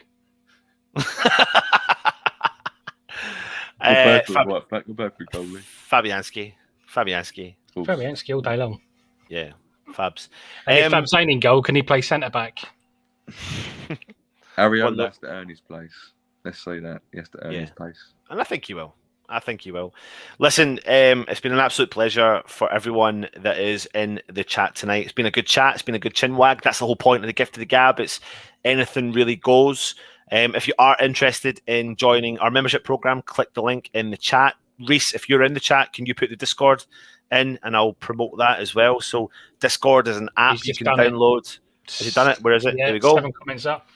Fabianski. Fabianski all day long. Yeah, Fabs. And if Fabs ain't in goal, can he play centre back? Ariel has to earn his place. Let's say that. He has to earn his place. And I think he will. Listen, it's been an absolute pleasure for everyone that is in the chat tonight. It's been a good chat. It's been a good chin wag. That's the whole point of the gift of the gab. It's anything really goes. If you are interested in joining our membership program, click the link in the chat. Reese, if you're in the chat, can you put the Discord in, and I'll promote that as well. So Discord is an app you can download. Has he done it? Where is it? Yeah, there we go. 7 comments up.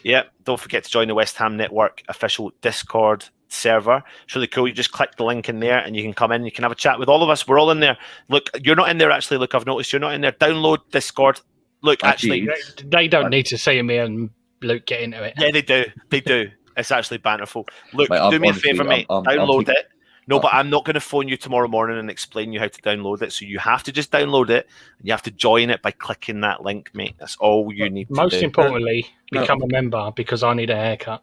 Yeah, don't forget to join the West Ham Network official Discord server. It's really cool. You just click the link in there and you can come in. You can have a chat with all of us. We're all in there. Look, you're not in there actually. Look, I've noticed you're not in there. Download Discord. Look, actually, they don't need to see me and Luke get into it. Yeah, they do. They do. It's actually banterful. Look, do me a favour, mate. Download it. No, but I'm not going to phone you tomorrow morning and explain you how to download it. So you have to just download it, and you have to join it by clicking that link, mate. That's all you need to do. Most importantly, become a member, because I need a haircut.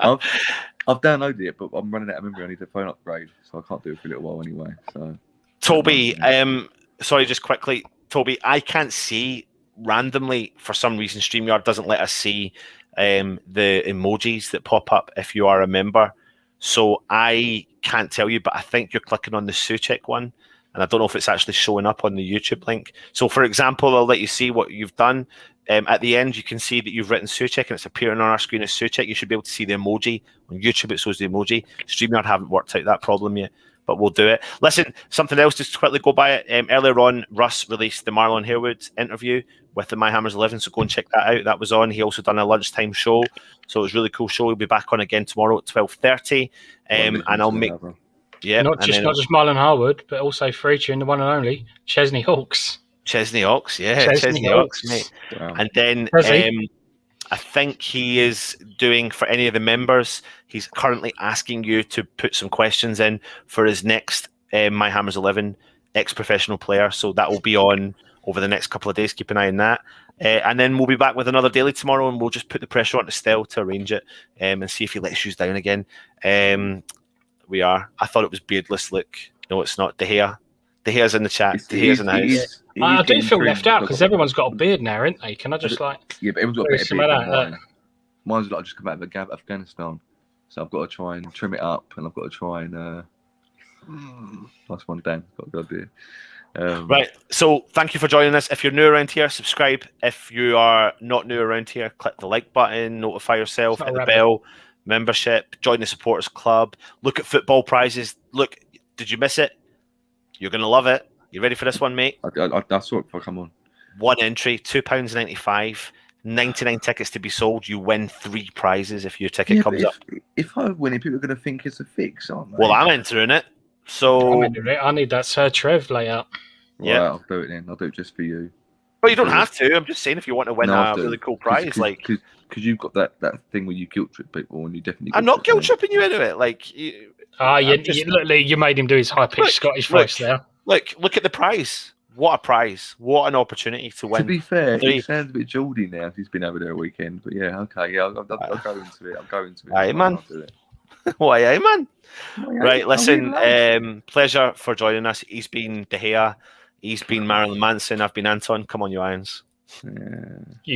I've downloaded it, but I'm running out of memory. I need a phone upgrade, so I can't do it for a little while anyway. So, Toby, sorry, just quickly, Toby, I can't see randomly for some reason. StreamYard doesn't let us see the emojis that pop up if you are a member, so I can't tell you, but I think you're clicking on the Suchek one, and I don't know if it's actually showing up on the YouTube link. So for example, I'll let you see what you've done. At the end, you can see that you've written Suchek and it's appearing on our screen as Suchek. You should be able to see the emoji. On YouTube, it shows the emoji. StreamYard haven't worked out that problem yet, but we'll do it. Listen, something else, just to quickly go by it. Earlier on, Russ released the Marlon Harewood interview with the My Hammers 11, so go and check that out. That was on. He also done a lunchtime show, so it was a really cool show. He'll be back on again tomorrow at 12:30, and I'll make... Yeah, not just Marlon Harwood, but also featuring the one and only Chesney Hawks. Chesney Hawks, Chesney Hawks, mate. Wow. And then I think he is doing, for any of the members, he's currently asking you to put some questions in for his next My Hammers 11 ex-professional player. So that will be on over the next couple of days. Keep an eye on that. And then we'll be back with another daily tomorrow, and we'll just put the pressure on Estelle to arrange it and see if he lets you down again. We are. I thought it was beardless. Look, no, it's not. De Gea's in the chat. De Gea's in the house. I do feel left out because everyone's got a beard now, haven't they? Can I just but everyone's got a better beard than mine. Mine's like I just come out of Afghanistan, so I've got to try and trim it up, and I've got to try and last one down. Got a good idea. Right. So thank you for joining us. If you're new around here, subscribe. If you are not new around here, click the like button, notify yourself, hit the bell, membership, join the supporters club, look at football prizes. Look, did you miss it? You're going to love it. You ready for this one, mate? I saw it before I come on. One entry, £2.95, 99 tickets to be sold. You win 3 prizes if your ticket comes up. If I win it, people are going to think it's a fix, aren't they? Well, I'm entering it. So I need that Sir Trev layout. Yeah, I'll do it then. I'll do it just for you. Well, you don't have to. I'm just saying if you want to win a really cool prize, because you've got that thing where you guilt trip people, and you definitely. I'm not guilt tripping you into it. Like, you made him do his high pitched Scottish voice there. Look at the prize. What a prize! What an opportunity to win. To be fair, he sounds a bit Geordie now. He's been over there a weekend, but yeah, okay, yeah, I'll go into it. I'll go into it. Aye, man. Why, aye, man. Right, listen. Pleasure for joining us. He's been De Gea. He's been Marilyn Manson. I've been Anton. Come on, you irons. Yeah.